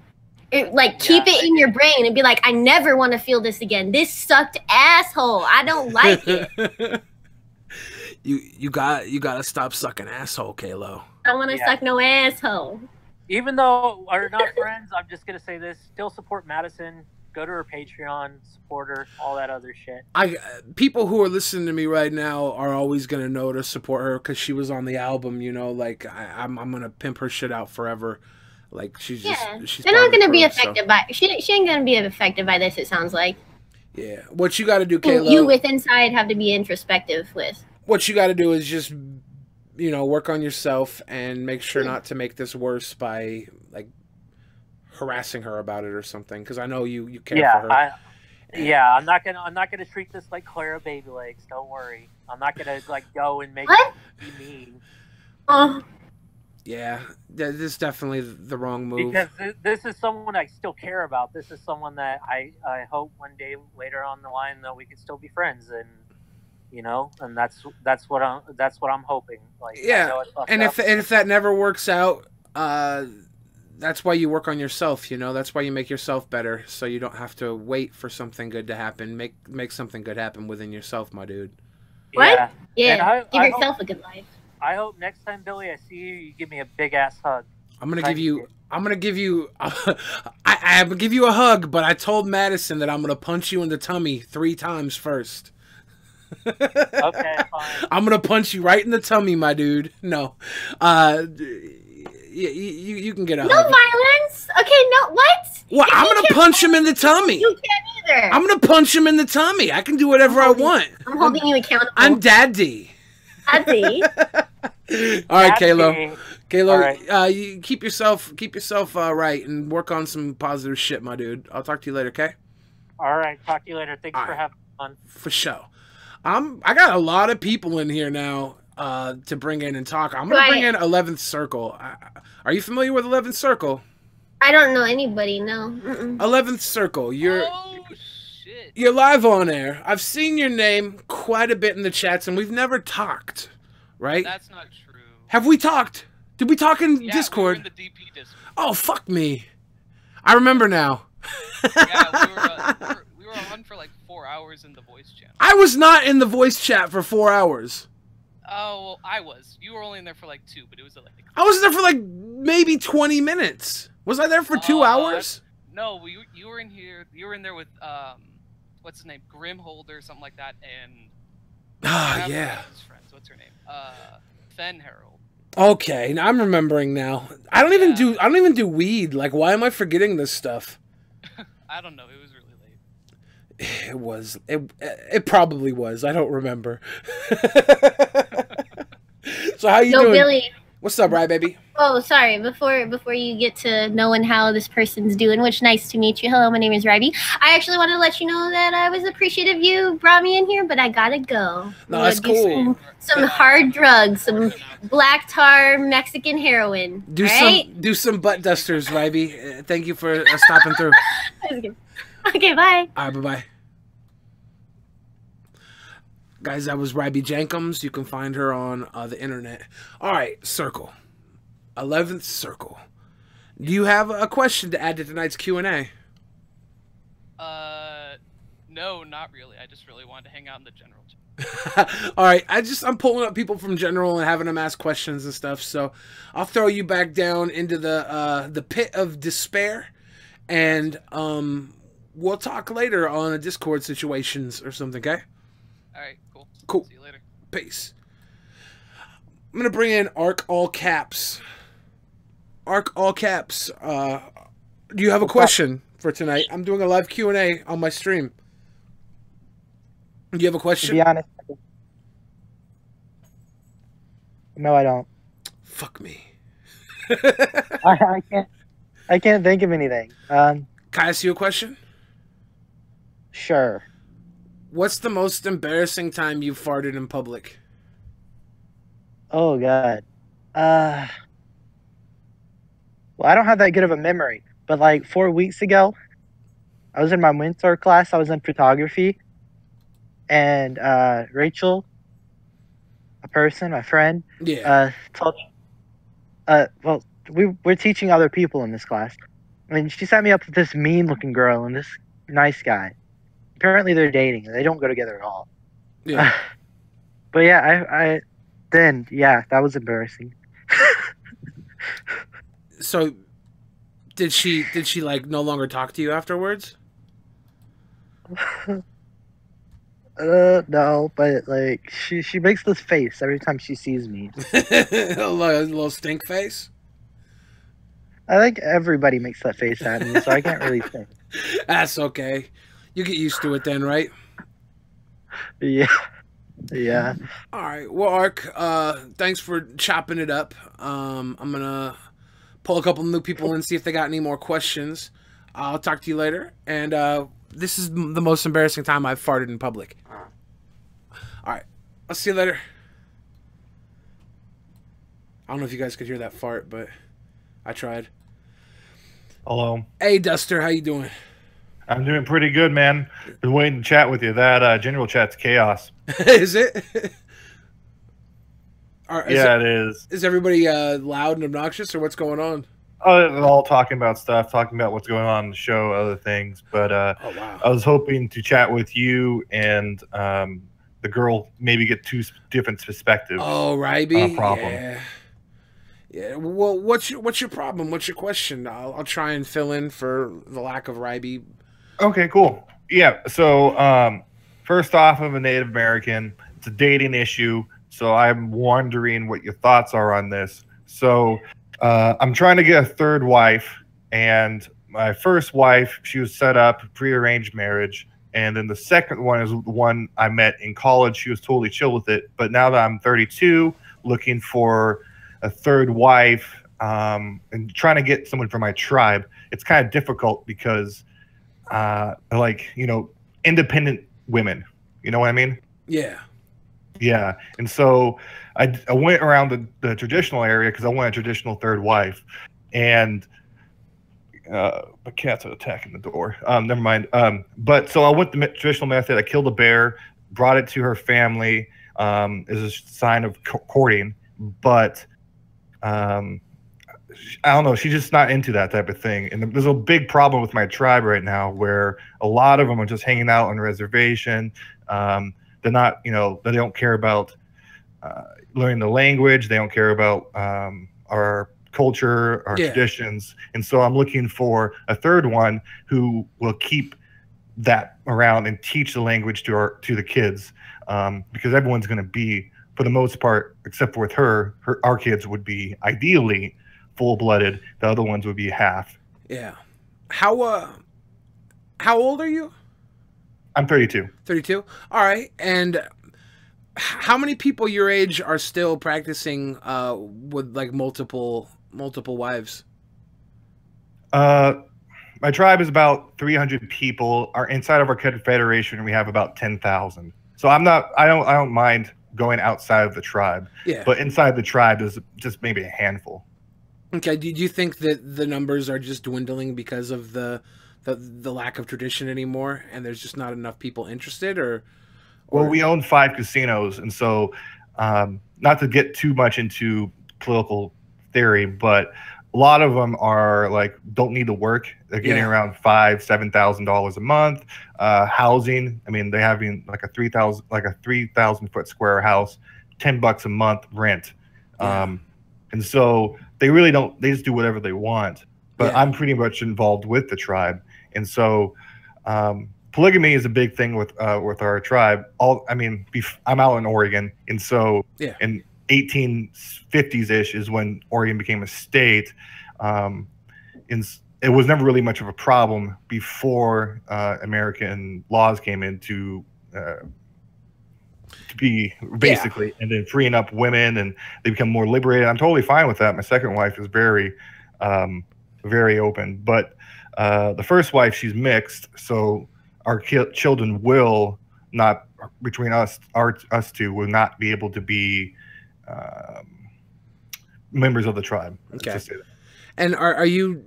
Keep it in your brain and be like, I never want to feel this again. This sucked asshole. I don't like it. You gotta stop sucking asshole, Kalo. I don't want to suck no asshole. Even though we're not friends, I'm just going to say this. Still support Madison. Go to her Patreon, support her, all that other shit. People who are listening to me right now are always going to know to support her because she was on the album, you know. Like, I'm going to pimp her shit out forever. Like, she's they're not going to be affected by... She ain't going to be affected by this, it sounds like. Yeah. What you got to do, Kalo... You with inside have to be introspective with. What you got to do is just... you know, work on yourself and make sure not to make this worse by like harassing her about it or something. Because I know you care for her. I'm not gonna treat this like Clara Baby Legs. Don't worry. I'm not gonna like go and make it be mean. Yeah, this is definitely the wrong move. Because this is someone I still care about. This is someone that I hope one day later on the line that we could still be friends, and you know, and that's what I'm hoping. Like, yeah, and if that never works out, that's why you work on yourself. You know, that's why you make yourself better, so you don't have to wait for something good to happen. Make something good happen within yourself, my dude. What? Yeah, give yourself a good life. I hope next time, Billy, I see you, you give me a big ass hug. I'm gonna give you I'm gonna give you a hug, but I told Madison that I'm gonna punch you in the tummy 3 times first. Okay, fine. I'm gonna punch you right in the tummy, my dude. No, you can get a hug. No violence. Okay, no what? Well, I'm gonna punch him in the tummy. You can't either. I'm gonna punch him in the tummy. I can do whatever I want. I'm holding you accountable. I'm Daddy. Daddy. All right, Kalo. Kalo, right. You keep yourself right and work on some positive shit, my dude. I'll talk to you later, okay? All right, talk to you later. Thanks for having fun. For sure. I got a lot of people in here now to bring in and talk. I'm gonna bring in 11th Circle. Are you familiar with 11th Circle? I don't know anybody. No. 11th Circle. You're live on air. I've seen your name quite a bit in the chats, and we've never talked, right? That's not true. Have we talked? Did we talk in Discord? We were in the DP Discord. Oh, fuck me. I remember now. Yeah, we were on for like 4 hours in the voice channel. I was not in the voice chat for 4 hours. Oh, well, I was. You were only in there for like 2, but it was like... I was there for like maybe 20 minutes. Was I there for 2 hours? No, you were in here. You were in there with what's his name, Grimholder, something like that, and yeah. His friends. What's her name? Fen Herald. Okay, now I'm remembering now. I don't even do weed. Like, why am I forgetting this stuff? I don't know. It was really late. It was. It probably was. I don't remember. So how you doing? Billy. What's up, right, baby? Oh, sorry. Before you get to knowing how this person's doing, which nice to meet you. Hello, my name is Ryby. I actually wanted to let you know that I was appreciative you brought me in here, but I gotta go. No, that's cool. Some hard drugs, some black tar Mexican heroin. Do some butt dusters, Ryby. Thank you for stopping through. Okay, bye. All right, bye-bye. Guys, that was Ryby Jenkins. You can find her on the internet. All right, Circle. 11th Circle. Do you have a question to add to tonight's Q&A? No, not really. I just really wanted to hang out in the general chat. All right, I'm pulling up people from general and having them ask questions and stuff. So I'll throw you back down into the pit of despair, and we'll talk later on a Discord situations or something. Okay? All right, cool. Cool. See you later. Peace. I'm gonna bring in Arc All Caps. Arc All Caps. Do you have a question for tonight? I'm doing a live Q&A on my stream. Do you have a question? To be honest, no, I don't. Fuck me. I can't think of anything. Can I ask you a question? Sure. What's the most embarrassing time you farted in public? Oh God. Well, I don't have that good of a memory, but like 4 weeks ago, I was in my mentor class. I was in photography, and Rachel, my friend, told me, well, we're teaching other people in this class. I mean, she set me up with this mean-looking girl and this nice guy. Apparently, they're dating. They don't go together at all. Yeah. But yeah, that was embarrassing. So, did she like no longer talk to you afterwards? No, but like she makes this face every time she sees me. a little stink face. I think everybody makes that face at me, so I can't really think. That's okay. You get used to it then, right? Yeah. Yeah. All right. Well, Ark, thanks for chopping it up. I'm gonna pull a couple new people and see if they got any more questions. I'll talk to you later. And this is the most embarrassing time I've farted in public. All right. I'll see you later. I don't know if you guys could hear that fart, but I tried. Hello. Hey, Duster, how you doing? I'm doing pretty good, man. Been waiting to chat with you. That general chat's chaos. Is it? Yeah, it is. Is everybody loud and obnoxious, or what's going on? Oh, they're all talking about stuff, talking about what's going on in the show, other things. But Oh, wow. I was hoping to chat with you and the girl, maybe get two different perspectives. Oh, Ryby? On a problem. Yeah. Yeah. Well, what's your problem? What's your question? I'll try and fill in for the lack of Ryby. Okay, cool. Yeah. So first off, I'm a Native American. It's a dating issue. So I'm wondering what your thoughts are on this. So I'm trying to get a third wife, and my first wife, she was set up prearranged marriage, and then the second one is the one I met in college. She was totally chill with it, but now that I'm 32, looking for a third wife and trying to get someone from my tribe, it's kind of difficult because independent women, you know what I mean? Yeah. Yeah, and so I went around the traditional area because I want a traditional third wife, and the cats are attacking the door. Never mind. But so I went the traditional method. I killed a bear, brought it to her family as a sign of courting, but I don't know. She's just not into that type of thing, and there's a big problem with my tribe right now where a lot of them are just hanging out on a reservation. They're not, they don't care about learning the language. They don't care about our culture, our traditions. And so I'm looking for a third one who will keep that around and teach the language to the kids, because everyone's going to be, for the most part, except for with our kids would be ideally full-blooded. The other ones would be half. Yeah. How old are you? I'm 32. 32? All right. And how many people your age are still practicing with like multiple wives? My tribe is about 300 people. Inside of our confederation, we have about 10,000. So I don't mind going outside of the tribe. Yeah. But inside the tribe is just maybe a handful. Okay. Do you think that the numbers are just dwindling because of the lack of tradition anymore, and there's just not enough people interested, or? Well, we own 5 casinos, and so not to get too much into political theory, but a lot of them are like don't need to work. They're getting around $5,000-$7,000 a month. Housing, I mean, they're having like a 3,000 foot square house, $10 a month rent, and so they really don't. They just do whatever they want. But I'm pretty much involved with the tribe. And so polygamy is a big thing with our tribe. I'm out in Oregon. And so in 1850s-ish is when Oregon became a state. And it was never really much of a problem before American laws came in to be basically, and then freeing up women, and they become more liberated. I'm totally fine with that. My second wife is very open, but the first wife, she's mixed, so our children will not, between us two, will not be able to be members of the tribe. Okay. And are you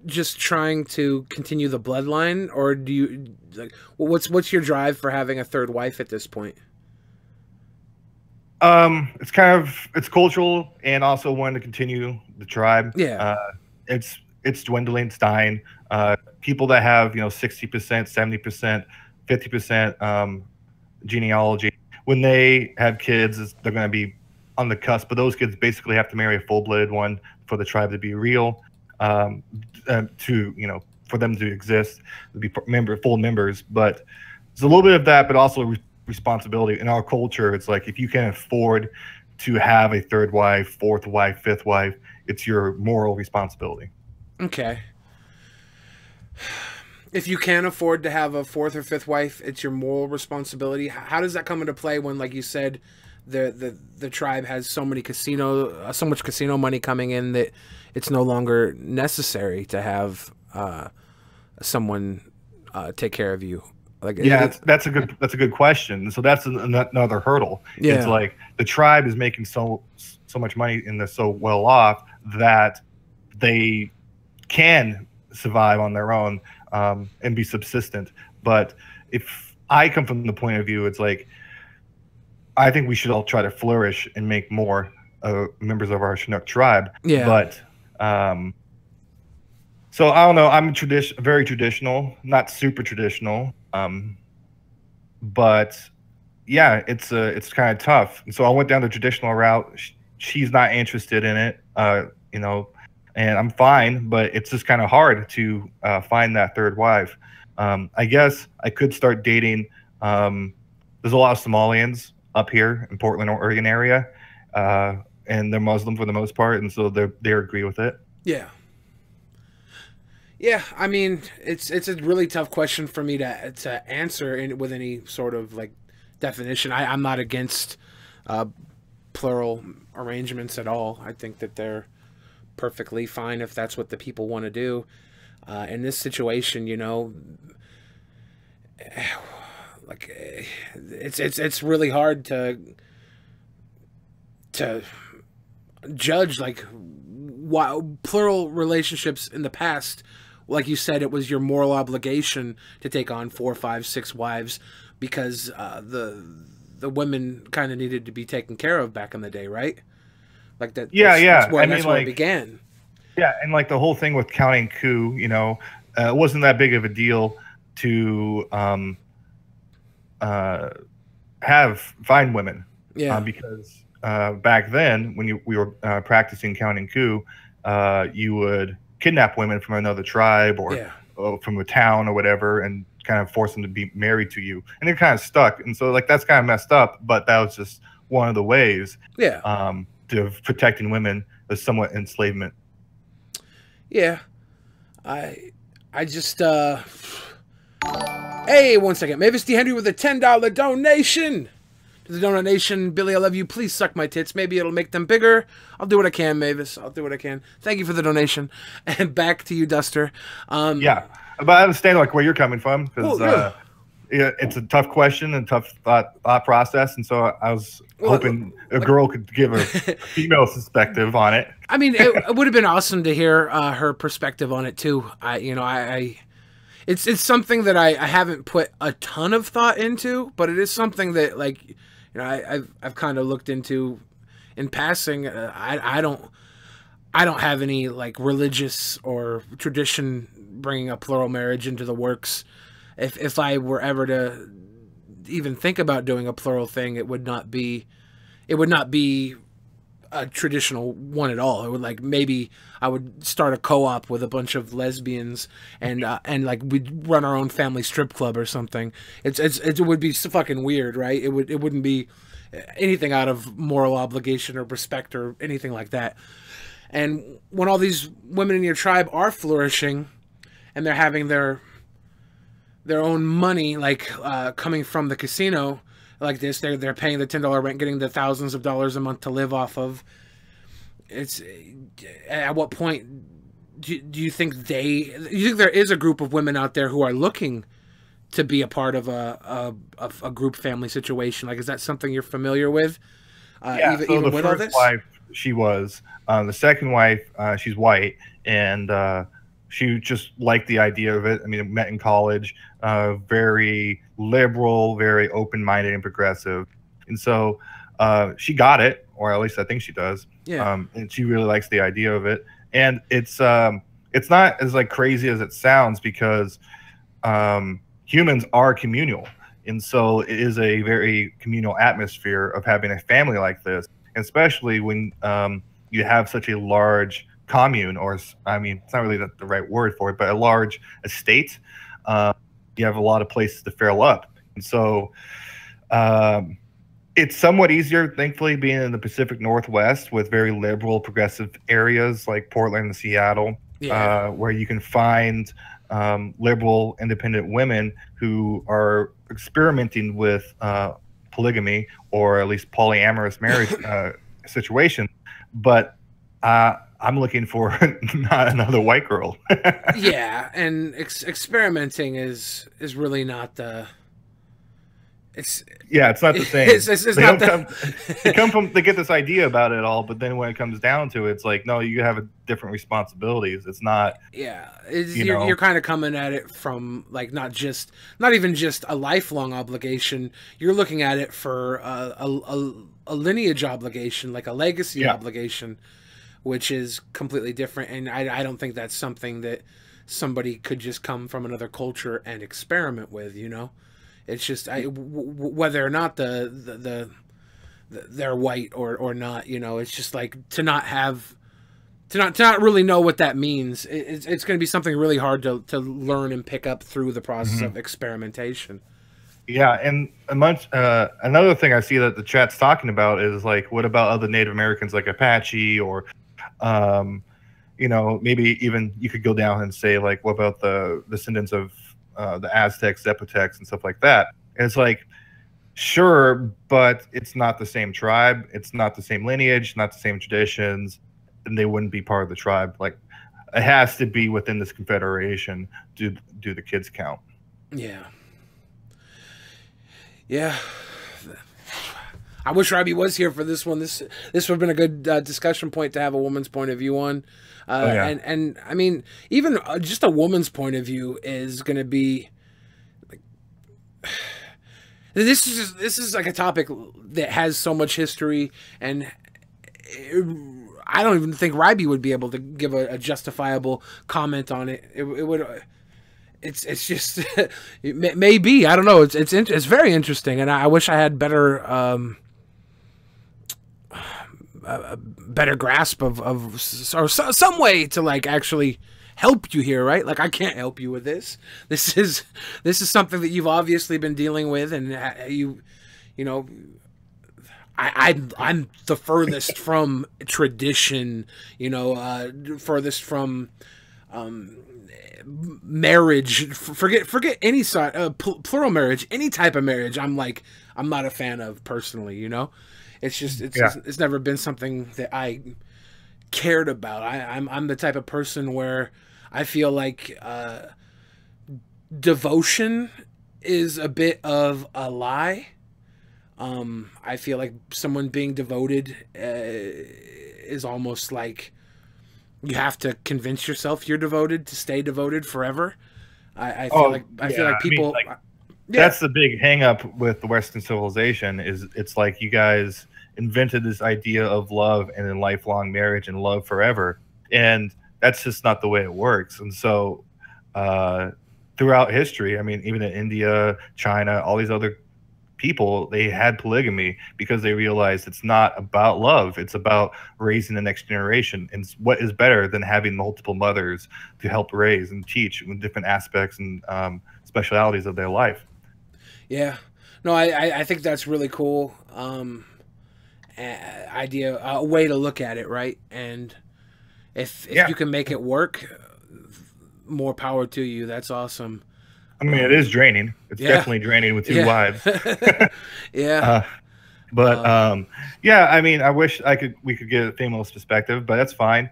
just trying to continue the bloodline, or do you what's your drive for having a third wife at this point? It's cultural, and also wanting to continue the tribe. Yeah. It's dwindling, it's dying. People that have 60%, 70%, 50% genealogy, when they have kids, they're going to be on the cusp. But those kids basically have to marry a full-blooded one for the tribe to be real, for them to exist, to be full members. But there's a little bit of that, but also responsibility in our culture. It's like if you can afford to have a third wife, fourth wife, fifth wife, it's your moral responsibility. Okay. If you can afford to have a fourth or fifth wife, it's your moral responsibility. How does that come into play when, like you said, the tribe has so much casino money coming in that it's no longer necessary to have someone take care of you? Like, yeah, that's a good question. So that's another hurdle. Yeah. It's like the tribe is making so much money and they're so well off that they can survive on their own and be subsistent. But if I come from the point of view, it's like I think we should all try to flourish and make more members of our Chinook tribe. Yeah. But so I don't know. I'm very traditional, not super traditional. But yeah, it's kind of tough. And so I went down the traditional route. She's not interested in it, you know, and I'm fine. But it's just kind of hard to find that third wife. I guess I could start dating. There's a lot of Somalians up here in Portland, Oregon area, and they're Muslim for the most part, and so they agree with it. Yeah. Yeah, I mean, it's a really tough question for me to answer with any sort of like definition. I'm not against plural arrangements at all. I think that they're perfectly fine if that's what the people want to do. In this situation, you know, like it's really hard to judge like why plural relationships in the past. Like you said, it was your moral obligation to take on 4, 5, 6 wives because the women kind of needed to be taken care of back in the day, right? Like that. Yeah, that's where like, it began. Yeah, and like the whole thing with counting coup, you know, it wasn't that big of a deal to find women. Yeah. Because back then, when we were practicing counting coup, you would kidnap women from another tribe or from a town or whatever and kind of force them to be married to you. And they're kind of stuck. And so like that's kind of messed up, but that was just one of the ways of protecting women as somewhat enslavement. Yeah. I just hey, 1 second. Mavis D. Henry with a $10 donation. To the donation, Billy, I love you. Please suck my tits. Maybe it'll make them bigger. I'll do what I can, Mavis. I'll do what I can. Thank you for the donation. And back to you, Duster. Yeah, but I understand like where you're coming from because yeah, it's a tough question and tough thought process. And so I was hoping a girl could give a female perspective on it. I mean, it would have been awesome to hear her perspective on it too. It's something that I haven't put a ton of thought into, but it is something that like, you know, I've kind of looked into in passing. I don't have any like religious or tradition bringing a plural marriage into the works. If I were ever to even think about doing a plural thing, it would not be a traditional one at all. It would like maybe I would start a co-op with a bunch of lesbians and like we'd run our own family strip club or something. It would be so fucking weird, right? It wouldn't be anything out of moral obligation or respect or anything like that. And when all these women in your tribe are flourishing and they're having their own money like coming from the casino like this, they're paying the $10 rent, getting the thousands of dollars a month to live off of. It's at what point do you think there is a group of women out there who are looking to be a part of a group family situation? Like, is that something you're familiar with? Yeah, so even the with first wife, she was. The second wife, she's white, and she just liked the idea of it. I mean, met in college, very liberal, very open-minded and progressive. And so she got it, or at least I think she does. Yeah. And she really likes the idea of it. And it's not as like crazy as it sounds because humans are communal. And so it is a very communal atmosphere of having a family like this, especially when you have such a large commune, or I mean, it's not really the right word for it, but a large estate. You have a lot of places to fill up. And so it's somewhat easier, thankfully, being in the Pacific Northwest with very liberal, progressive areas like Portland and Seattle, where you can find liberal, independent women who are experimenting with polygamy or at least polyamorous marriage situation. But I'm looking for not another white girl. Yeah, and experimenting is really not the. It's not the same. It's not they get this idea about it all, but then when it comes down to it, it's like, no, you have different responsibilities. It's not. Yeah, you're kind of coming at it from like not even just a lifelong obligation. You're looking at it for a lineage obligation, like a legacy obligation, which is completely different. And I don't think that's something that somebody could just come from another culture and experiment with. You know. It's just whether or not they're white or not, you know. It's just like to not really know what that means. It's going to be something really hard to learn and pick up through the process of experimentation. Yeah, and another thing I see that the chat's talking about is like, what about other Native Americans like Apache or, you know, maybe even you could go down and say like, what about the descendants of the Aztecs, Zapotecs, and stuff like that. And it's like, sure, but it's not the same tribe. It's not the same lineage, not the same traditions, and they wouldn't be part of the tribe. Like, it has to be within this confederation. Do the kids count? Yeah. Yeah. I wish Robbie was here for this one. This would have been a good discussion point to have a woman's point of view on. And I mean, even just a woman's point of view is going to be like, this is like a topic that has so much history, and I don't even think Ryby would be able to give a justifiable comment on it. It would. It's just maybe, I don't know. It's very interesting, and I wish I had better. A better grasp of or some way to like actually help you here, right? Like, I can't help you with this. This is something that you've obviously been dealing with, and you know, I'm the furthest from tradition, you know, furthest from marriage. Forget any side, plural marriage, any type of marriage. I'm not a fan of personally, you know. It's just it's never been something that I cared about. I'm the type of person where I feel like devotion is a bit of a lie. I feel like someone being devoted is almost like you have to convince yourself you're devoted to stay devoted forever. I feel like people. I mean, that's the big hang up with the Western civilization is it's like you guys invented this idea of love and then lifelong marriage and love forever. And that's just not the way it works. And so throughout history, I mean, even in India, China, all these other people, they had polygamy because they realized it's not about love. It's about raising the next generation. And what is better than having multiple mothers to help raise and teach in different aspects and specialities of their life? Yeah, no, I think that's really cool. Idea, a way to look at it, right? And if you can make it work, more power to you. That's awesome. I mean, it is draining. It's definitely draining with two wives. Yeah. Yeah, I mean, I wish we could get a female's perspective, but that's fine.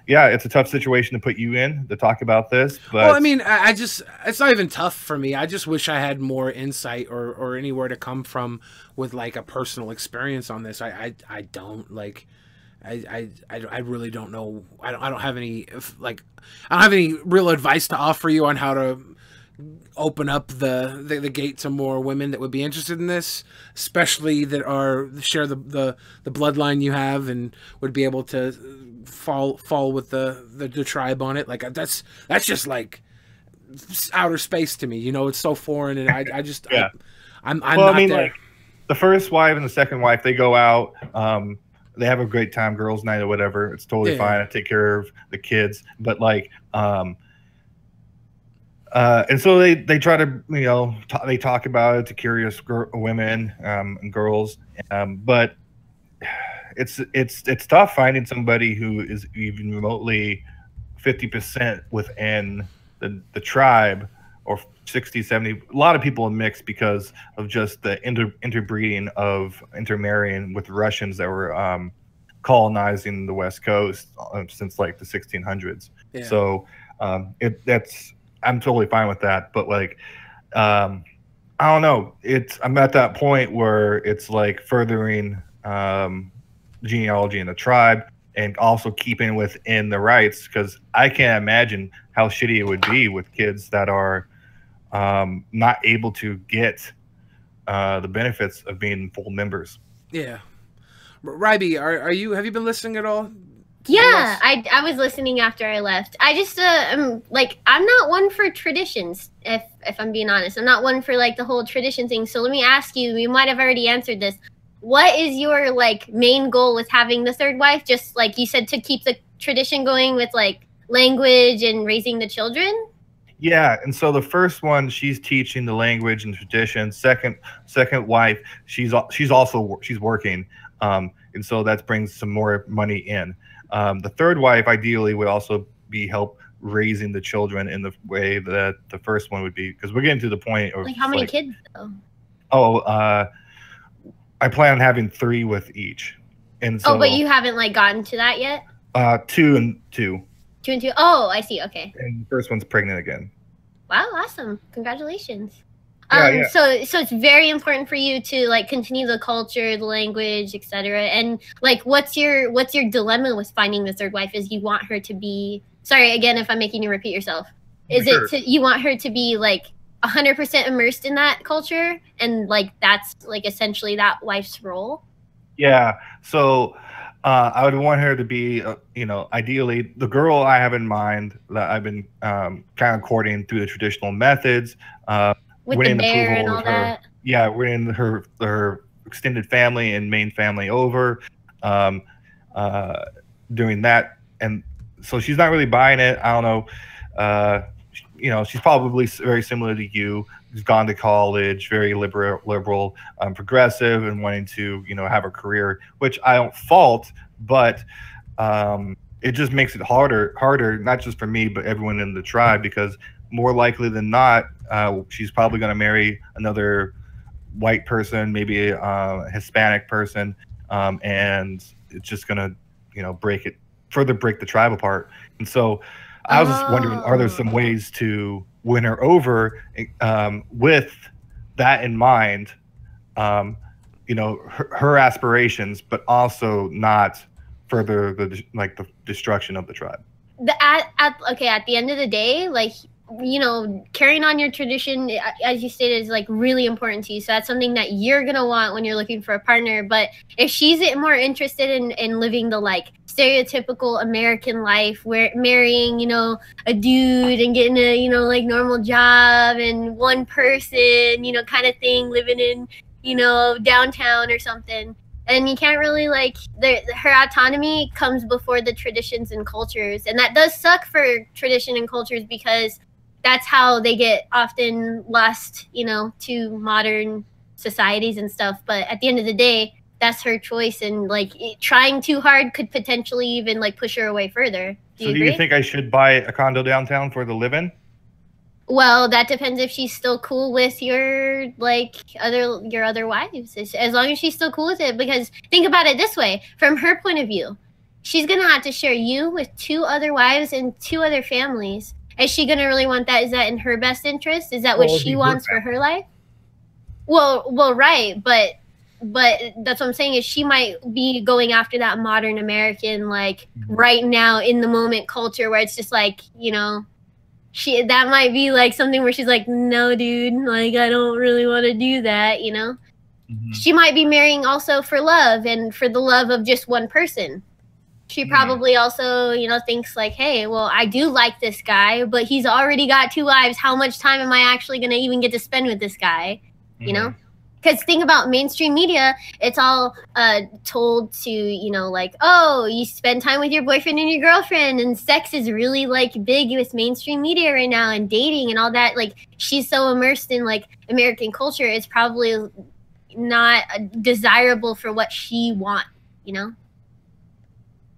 Yeah, it's a tough situation to put you in to talk about this. But well, I mean, it's not even tough for me. I just wish I had more insight or anywhere to come from with like a personal experience on this. I don't like. I really don't know. I don't have any real advice to offer you on how to open up the gate to more women that would be interested in this, especially that share the bloodline you have and would be able to fall with the tribe on it. Like that's just like outer space to me, you know. It's so foreign, and I just I'm well, not I mean, there. Like the first wife and the second wife, they go out, they have a great time, girls' night or whatever. It's totally fine. I take care of the kids, but like and so they try to, you know, they talk about it to curious women and girls, but it's tough finding somebody who is even remotely 50% within the tribe, or 60, 70. A lot of people mix because of just the interbreeding of intermarrying with Russians that were colonizing the West Coast since like the 1600s. Yeah. So I'm totally fine with that. But like, I don't know. I'm at that point where it's like furthering genealogy in the tribe and also keeping within the rights, because I can't imagine how shitty it would be with kids that are not able to get the benefits of being full members. Yeah. Ryby, have you been listening at all? Yeah, I was listening after I left. I just I'm not one for traditions, if I'm being honest. I'm not one for like the whole tradition thing. So let me ask you, you might have already answered this. What is your like main goal with having the third wife? Just like you said, to keep the tradition going with like language and raising the children? Yeah, and so the first one, she's teaching the language and tradition. Second wife, she's working, and so that brings some more money in. The third wife ideally would also be help raising the children in the way that the first one would be, because we're getting to the point of like how many kids though? I plan on having 3 with each, and so. Oh, but you haven't like gotten to that yet. 2 and 2. 2 and 2. Oh, I see. Okay. And the first one's pregnant again. Wow, awesome! Congratulations. Yeah. So it's very important for you to like continue the culture, the language, etc. And like, what's your dilemma with finding the third wife? Is you want her to be? Sorry again if I'm making you repeat yourself. Is Sure. it you want her to be like 100% immersed in that culture, and like that's like essentially that wife's role? Yeah. So I would want her to be, ideally the girl I have in mind that I've been kind of courting through the traditional methods. With the bear and all that. Yeah, winning her extended family and main family over, doing that, and so she's not really buying it. I don't know. She's probably very similar to you. She's gone to college, very liberal, progressive, and wanting to, have a career, which I don't fault, but it just makes it harder, not just for me, but everyone in the tribe, because more likely than not, she's probably going to marry another white person, maybe a Hispanic person, and it's just going to, further break the tribe apart. And so I was just wondering, are there some ways to win her over with that in mind, her aspirations, but also not further the destruction of the tribe? At the end of the day, like, carrying on your tradition, as you stated, is like really important to you. So that's something that you're gonna want when you're looking for a partner. But if she's more interested in living the like stereotypical American life, where marrying, a dude and getting a, like normal job and one person, kind of thing, living in, downtown or something, and you can't really like her autonomy comes before the traditions and cultures, and that does suck for tradition and cultures, because that's how they get often lost, to modern societies and stuff. But at the end of the day, that's her choice, and like trying too hard could potentially even like push her away further. Do you think I should buy a condo downtown for the live-in? Well, that depends if she's still cool with your other wives. As long as she's still cool with it, because think about it this way, from her point of view, she's gonna have to share you with 2 other wives and 2 other families. Is she gonna really want that? Is that in her best interest? Is that what she wants for her life? Well, right, but that's what I'm saying, is she might be going after that modern American, like right now in the moment culture, where it's just like, that might be like something where she's like, no, dude, like I don't really want to do that, She might be marrying also for love and for the love of just one person. She probably also, thinks like, hey, well, I do like this guy, but he's already got 2 wives. How much time am I actually going to even get to spend with this guy? Because think about mainstream media, it's all told to, like, oh, you spend time with your boyfriend and your girlfriend, and sex is really like big with mainstream media right now, and dating and all that. Like, she's so immersed in like American culture, it's probably not desirable for what she wants,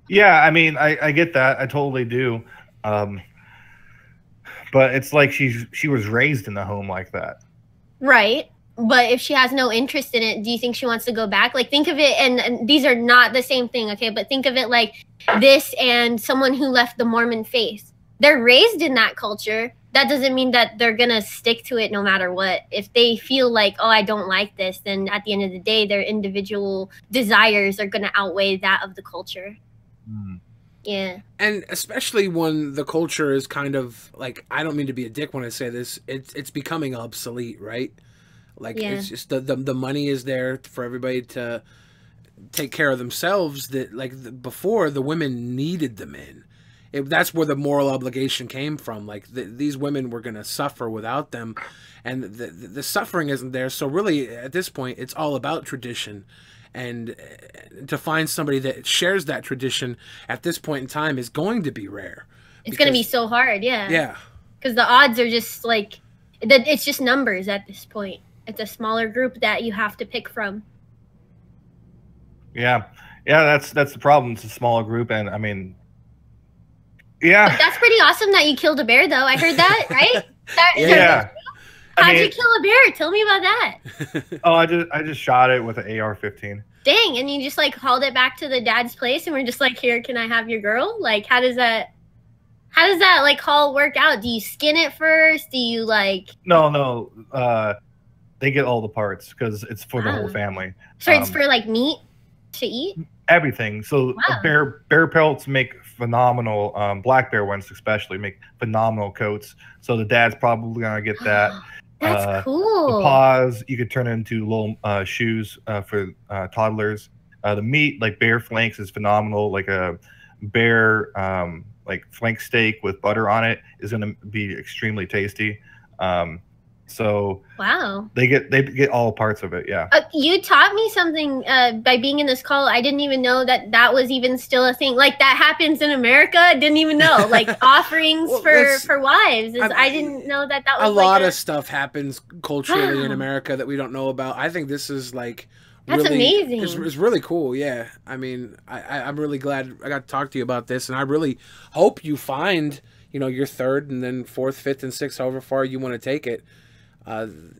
Yeah, I mean, I get that. I totally do. But it's like she was raised in a home like that. Right. But if she has no interest in it, do you think she wants to go back? Like, think of it, and these are not the same thing, okay? But think of it like this and someone who left the Mormon faith. They're raised in that culture. That doesn't mean that they're going to stick to it no matter what. If they feel like, oh, I don't like this, then at the end of the day, their individual desires are going to outweigh that of the culture. Mm. Yeah. And especially when the culture is kind of like, I don't mean to be a dick when I say this, it's becoming obsolete, right? Like, Yeah. it's just the money is there for everybody to take care of themselves. That like before, the women needed the men. That's where the moral obligation came from. Like these women were going to suffer without them, and the suffering isn't there. So really, at this point, it's all about tradition, and to find somebody that shares that tradition at this point in time is going to be rare. It's going to be so hard, yeah. Yeah. Because the odds are just like, it's just numbers at this point. It's a smaller group that you have to pick from. Yeah, that's the problem. It's a smaller group, and I mean, yeah. But that's pretty awesome that you killed a bear, though. I heard that, right? Yeah. How'd you kill a bear? Tell me about that. Oh, I just shot it with an AR-15. Dang, and you just like hauled it back to the dad's place, and we're just like, here, can I have your girl? Like, how does that like haul work out? Do you skin it first? Do you like? No. They get all the parts because it's for the whole family. So it's for like meat to eat. Everything. So Wow. bear pelts make phenomenal. Black bear ones especially make phenomenal coats. So the dad's probably gonna get that. That's cool. The paws you could turn into little shoes for toddlers. The meat, like bear flanks, is phenomenal. Like a bear like flank steak with butter on it is going to be extremely tasty. So wow, they get all parts of it. Yeah. You taught me something by being in this call. I didn't even know that was even still a thing. Like that happens in America. I didn't even know. Like offerings for wives. I didn't know that was a lot of stuff happens culturally in America that we don't know about. I think this is like that's really, amazing. It's really cool. Yeah. I mean, I'm really glad I got to talk to you about this, and I really hope you find your third and then fourth, fifth, and sixth, however far you want to take it. With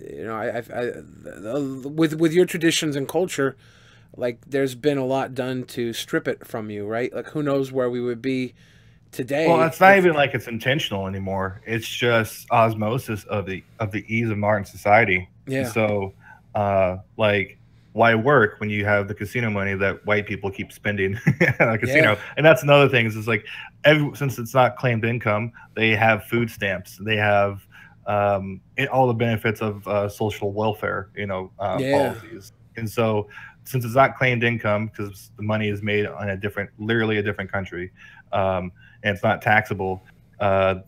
your traditions and culture, like there's been a lot done to strip it from you, right? Like who knows where we would be today. Well, it's not even like it's intentional anymore. It's just osmosis of the ease of modern society. Yeah. And so, like, why work when you have the casino money that white people keep spending at a casino? Yeah. And that's another thing. Is like, since it's not claimed income, they have food stamps. They have all the benefits of social welfare, policies. And so, since it's not claimed income because the money is made on literally a different country, and it's not taxable, they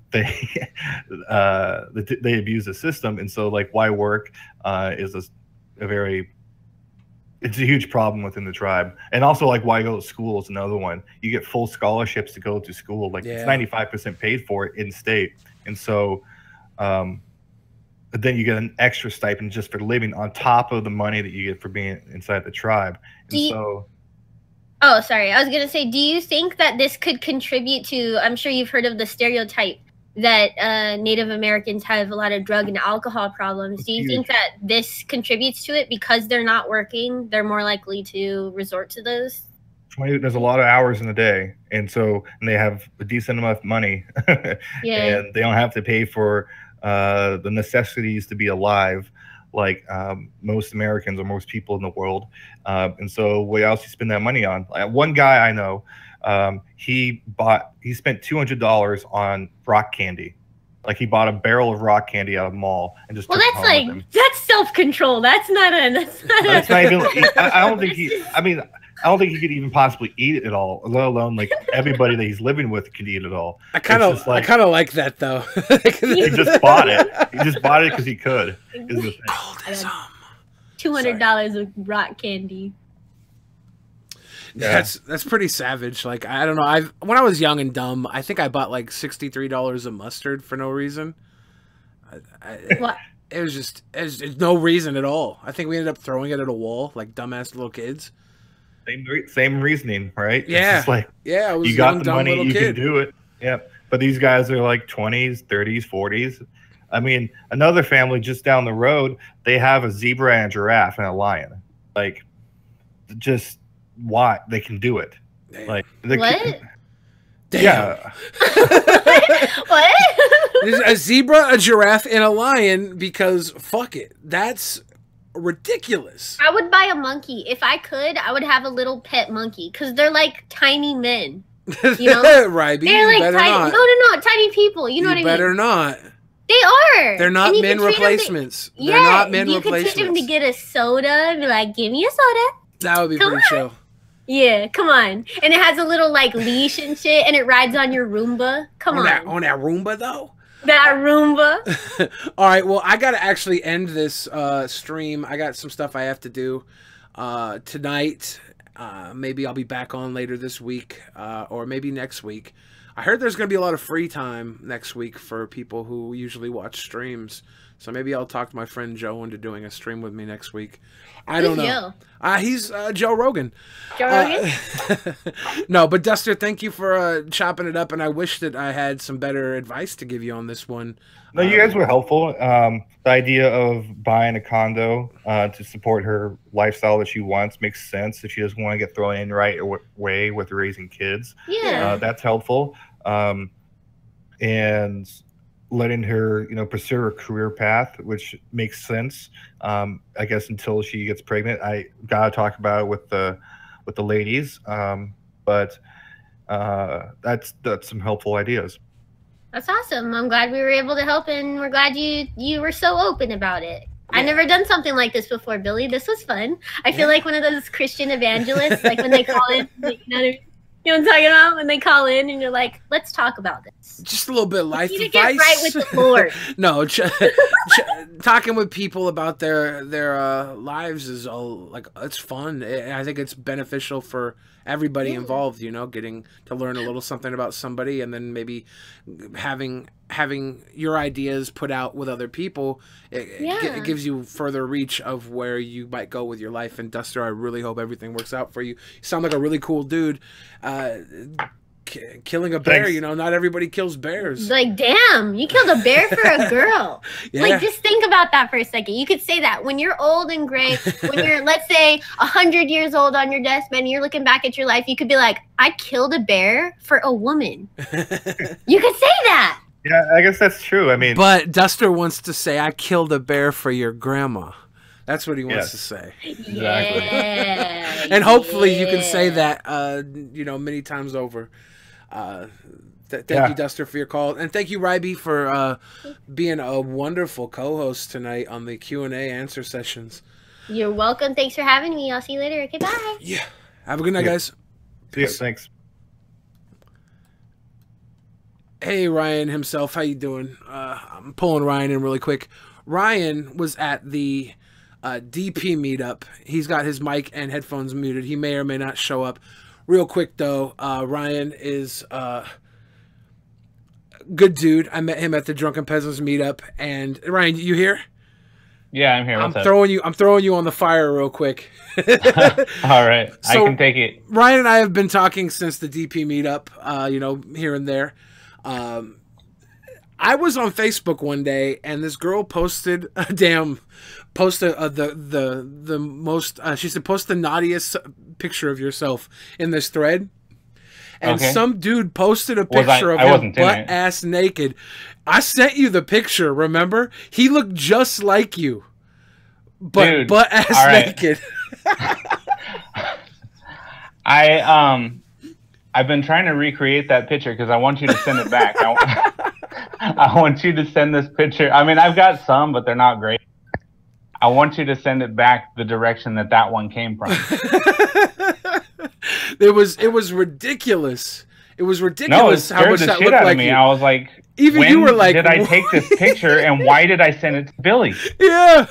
abuse the system. And so, like, why work is it's a huge problem within the tribe. And also, like, why go to school is another one. You get full scholarships to go to school. Like, it's 95% paid for in state. And so, but then you get an extra stipend just for living on top of the money that you get for being inside the tribe. And oh, sorry. I was going to say, do you think that this could contribute to, I'm sure you've heard of the stereotype that Native Americans have a lot of drug and alcohol problems. Do you think that this contributes to it because they're not working? They're more likely to resort to those? There's a lot of hours in the day. And they have a decent amount of money. Yeah. And they don't have to pay for the necessities to be alive like most Americans or most people in the world. And so what else you spend that money on? One guy I know, he spent $200 on rock candy. Like he bought a barrel of rock candy at a mall and just took it home with him. That's self-control. That's not even I don't think he could even possibly eat it all, let alone like everybody that he's living with can eat it all. I kind of like that though. He just bought it. He just bought it because he could. $200 of rock candy. Yeah. That's pretty savage. Like I don't know. When I was young and dumb, I think I bought like $63 of mustard for no reason. What? It was just no reason at all. I think we ended up throwing it at a wall like dumbass little kids. Same reasoning, right? Yeah. It's just like, yeah, I was you got young, the dumb money, little you kid. can do it. Yeah. But these guys are like 20s, 30s, 40s. I mean, another family just down the road, they have a zebra and a giraffe and a lion. Like, just why they can do it? Damn. Like, What? Damn. Yeah. What? There's a zebra, a giraffe, and a lion because fuck it. That's ridiculous. I would buy a monkey. If I could, I would have a little pet monkey because they're like tiny men. You know? Right, They're like better tiny. not. No, tiny people. You know what I mean? Better not. They are. They're not And you men can treat them to- replacements. They're Yeah, not men you could teach them to replacements. get a soda and be like, "Give me a soda." That would be Come pretty chill. Yeah, come on. And it has a little like leash and shit, and it rides on your Roomba. Come on. On that Roomba though. That Roomba. All right, well, I got to actually end this stream. I got some stuff I have to do tonight. Maybe I'll be back on later this week or maybe next week. I heard there's going to be a lot of free time next week for people who usually watch streams. So maybe I'll talk to my friend Joe into doing a stream with me next week. I don't know. He's Joe Rogan. Joe Rogan? No, but Duster, thank you for chopping it up, and I wish that I had some better advice to give you on this one. No, you guys were helpful. The idea of buying a condo to support her lifestyle that she wants makes sense. If she doesn't want to get thrown in right away with raising kids, that's helpful. And letting her, pursue her career path, which makes sense. I guess until she gets pregnant, I gotta talk about it with the ladies. But that's some helpful ideas. That's awesome. I'm glad we were able to help, and we're glad you were so open about it. I've never done something like this before, Billy. This was fun. I feel like one of those Christian evangelists, like when they call in, you know what I'm talking about? When they call in and you're like, let's talk about this. Just a little bit of life you advice. Get right with the Lord. No, talking with people about their lives is it's fun. I think it's beneficial for everybody involved. Getting to learn a little something about somebody, and then maybe having your ideas put out with other people. It gives you further reach of where you might go with your life. And Duster, I really hope everything works out for you. You sound like a really cool dude. Killing a bear, Thanks. not everybody kills bears. Like, damn, you killed a bear for a girl. Yeah. Like, just think about that for a second. You could say that when you're old and gray, when you're, let's say, 100 years old on your deathbed, and you're looking back at your life, you could be like, I killed a bear for a woman. You could say that. Yeah, I guess that's true. I mean, But Duster wants to say, I killed a bear for your grandma. That's what he wants to say. Exactly. Yeah. And hopefully you can say that, many times over. Thank you, Duster, for your call. And thank you, Ryby, for being a wonderful co-host tonight on the Q&A answer sessions. You're welcome. Thanks for having me. I'll see you later. Okay, bye. Yeah. Have a good night, guys. See you. Thanks. Hey, Ryan himself. How you doing? I'm pulling Ryan in really quick. Ryan was at the DP meetup. He's got his mic and headphones muted. He may or may not show up. Real quick, though, Ryan is a good dude. I met him at the Drunken Peasants meetup. And Ryan, you here? Yeah, I'm here. What's up? I'm throwing you on the fire real quick. All right, So, I can take it. Ryan and I have been talking since the DP meetup, here and there. I was on Facebook one day, and this girl posted the most. She said, "Post the naughtiest picture of yourself in this thread." And some dude posted a picture of him butt ass naked. I sent you the picture. Remember? He looked just like you, but butt ass naked. I've been trying to recreate that picture because I want you to send it back. I want you to send this picture. I mean, I've got some, but they're not great. I want you to send it back the direction that one came from. It was ridiculous. It was ridiculous. No, it scared the shit out of me. I was like, even when you were like, did I take this picture and why did I send it to Billy? Yeah.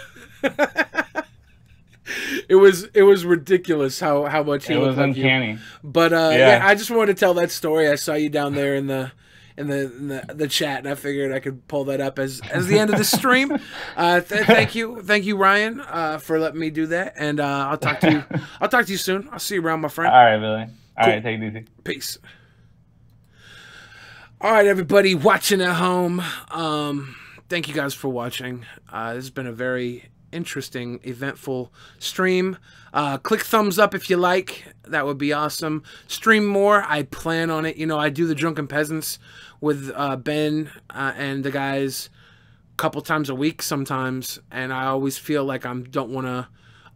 It was ridiculous how much he it looked was like uncanny. You. But yeah, I just wanted to tell that story. I saw you down there in the chat, and I figured I could pull that up as the end of the stream. Thank you, Ryan, for letting me do that. And I'll talk to you soon. I'll see you around, my friend. All right, Billy. All right, take it easy. Peace. All right, everybody watching at home. thank you guys for watching. This has been a very interesting, eventful stream. Click thumbs up if you like. That would be awesome. Stream more. I plan on it. You know, I do the Drunken Peasants with Ben and the guys a couple times a week sometimes, and I always feel like I don't want to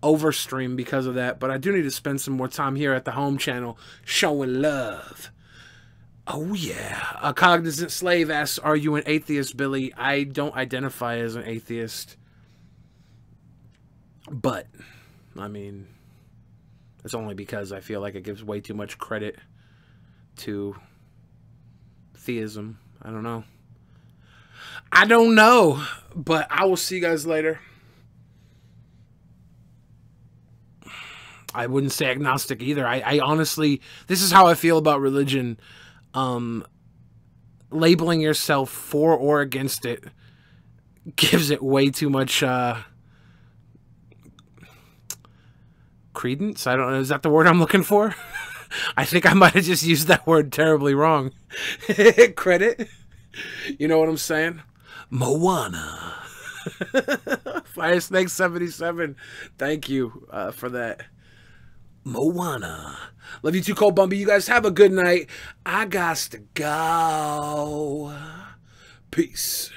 overstream because of that, but I do need to spend some more time here at the home channel showing love. Oh yeah. A Cognizant Slave asks, are you an atheist, Billy? I don't identify as an atheist, but I mean, it's only because I feel like it gives way too much credit to theism. I don't know. But I will see you guys later. I wouldn't say agnostic either. I honestly, this is how I feel about religion. Labeling yourself for or against it gives it way too much credence. I don't know. Is that the word I'm looking for? I think I might have just used that word terribly wrong. Credit. You know what I'm saying? Moana. Fire Snake 77. Thank you for that. Moana. Love you too, Cold Bumpy. You guys have a good night. I got to go. Peace.